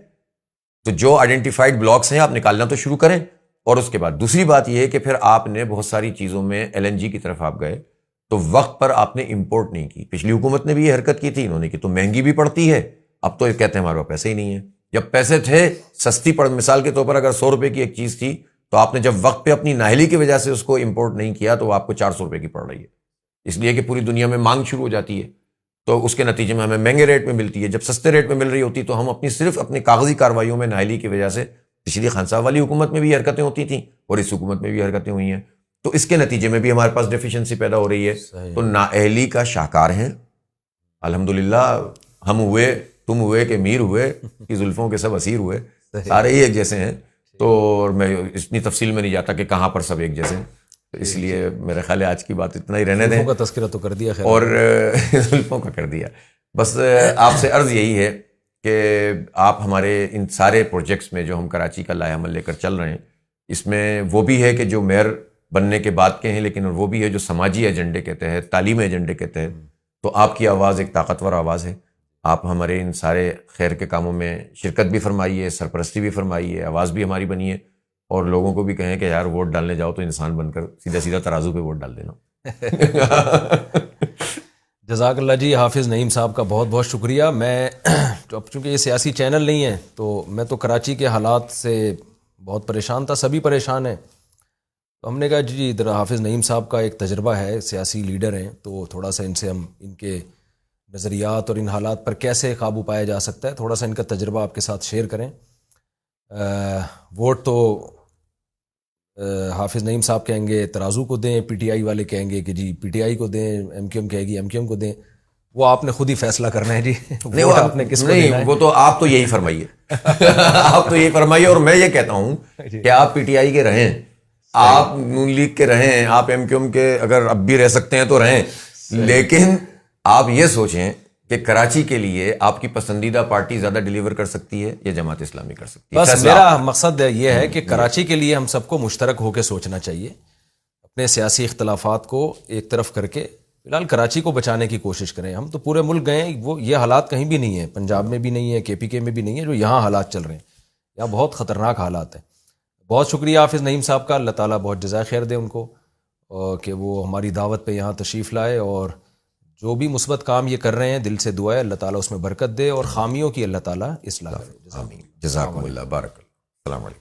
تو جو آئیڈینٹیفائڈ بلاکس ہیں آپ نکالنا تو شروع کریں. اور اس کے بعد دوسری بات یہ ہے کہ پھر آپ نے بہت ساری چیزوں میں LNG کی طرف آپ گئے تو وقت پر آپ نے امپورٹ نہیں کی. پچھلی حکومت نے بھی یہ حرکت کی تھی, انہوں نے کی تو مہنگی بھی پڑتی ہے. اب تو یہ کہتے ہیں ہمارے پاس پیسے ہی نہیں ہیں. جب پیسے تھے سستی پڑ, مثال کے طور پر اگر 100 روپے کی ایک چیز تھی تو آپ نے جب وقت پہ اپنی نااہلی کی وجہ سے اس کو امپورٹ نہیں کیا تو وہ آپ کو 400 روپے کی پڑ رہی ہے, اس لیے کہ پوری دنیا میں مانگ شروع ہو جاتی ہے, تو اس کے نتیجے میں ہمیں مہنگے ریٹ میں ملتی ہے. جب سستے ریٹ میں مل رہی ہوتی تو ہم صرف اپنی کاغذی کارروائیوں میں نااہلی کی وجہ سے, پچھلی خان صاحب والی حکومت میں بھی حرکتیں ہوتی تھیں اور اس حکومت میں بھی حرکتیں ہوئی ہیں, تو اس کے نتیجے میں بھی ہمارے پاس ڈیفیشنسی پیدا ہو رہی ہے. تو نااہلی کا شاہکار ہیں الحمدللہ. ہم ہوئے, تم ہوئے کہ میر ہوئے کہ زلفوں کے سب اسیر ہوئے, سارے ہی ایک جیسے ہیں. تو میں اتنی تفصیل میں نہیں جاتا کہ کہاں پر سب ایک جیسے ہیں, تو اس لیے میرے خیال ہے آج کی بات اتنا ہی رہنے دیں. کا تذکرہ تو کر دیا اور زلفوں کا کر دیا. بس آپ سے عرض یہی ہے کہ آپ ہمارے ان سارے پروجیکٹس میں جو ہم کراچی کا لائحہ عمل لے کر چل رہے ہیں, اس میں وہ بھی ہے کہ جو میئر بننے کے بعد کے ہیں, لیکن وہ بھی ہے جو سماجی ایجنڈے کے تحت, تعلیمی ایجنڈے کے تحت. تو آپ کی آواز ایک طاقتور آواز ہے. آپ ہمارے ان سارے خیر کے کاموں میں شرکت بھی فرمائیے, سرپرستی بھی فرمائیے, آواز بھی ہماری بنیے, اور لوگوں کو بھی کہیں کہ یار ووٹ ڈالنے جاؤ تو انسان بن کر سیدھا ترازو پہ ووٹ ڈال دینا. جزاک اللہ جی. حافظ نعیم صاحب کا بہت بہت شکریہ. میں چونکہ یہ سیاسی چینل نہیں ہے تو میں تو کراچی کے حالات سے بہت پریشان تھا, سبھی پریشان ہیں, تو ہم نے کہا جی ادھر حافظ نعیم صاحب کا ایک تجربہ ہے, سیاسی لیڈر ہیں, تو تھوڑا سا ان سے ہم ان کے نظریات اور ان حالات پر کیسے قابو پایا جا سکتا ہے, تھوڑا سا ان کا تجربہ آپ کے ساتھ شیئر کریں. ووٹ تو حافظ نعیم صاحب کہیں گے ترازو کو دیں, PTI والے کہیں گے کہ جی PTI کو دیں, MQM کہے گی MQM کو دیں. وہ آپ نے خود ہی فیصلہ کرنا ہے جی. نہیں, آپ نے کس کو دینا ہے؟ وہ تو آپ تو یہی فرمائیے. آپ تو یہی فرمائیے, اور میں یہ کہتا ہوں کہ آپ PTI کے رہیں, آپ نون لیگ کے رہیں, آپ MQM کے اگر اب بھی رہ سکتے ہیں تو رہیں, لیکن آپ یہ سوچیں کہ کراچی کے لیے آپ کی پسندیدہ پارٹی زیادہ ڈیلیور کر سکتی ہے یا جماعت اسلامی کر سکتی ہے. بس میرا مقصد یہ ہے کہ کراچی کے لیے ہم سب کو مشترک ہو کے سوچنا چاہیے, اپنے سیاسی اختلافات کو ایک طرف کر کے فی الحال کراچی کو بچانے کی کوشش کریں. ہم تو پورے ملک گئے ہیں, وہ یہ حالات کہیں بھی نہیں ہیں, پنجاب میں بھی نہیں ہے, KPK میں بھی نہیں ہے, جو یہاں حالات چل رہے ہیں, یہاں بہت خطرناک حالات ہیں. بہت شکریہ حافظ نعیم صاحب کا, اللہ تعالیٰ بہت جزائے خیر دے ان کو, کہ وہ ہماری دعوت پہ یہاں تشریف لائے, اور جو بھی مثبت کام یہ کر رہے ہیں دل سے دعا ہے اللہ تعالیٰ اس میں برکت دے, اور خامیوں کی اللہ تعالیٰ اصلاح کرے. جزاکم اللہ, بارک اللہ, السلام علیکم.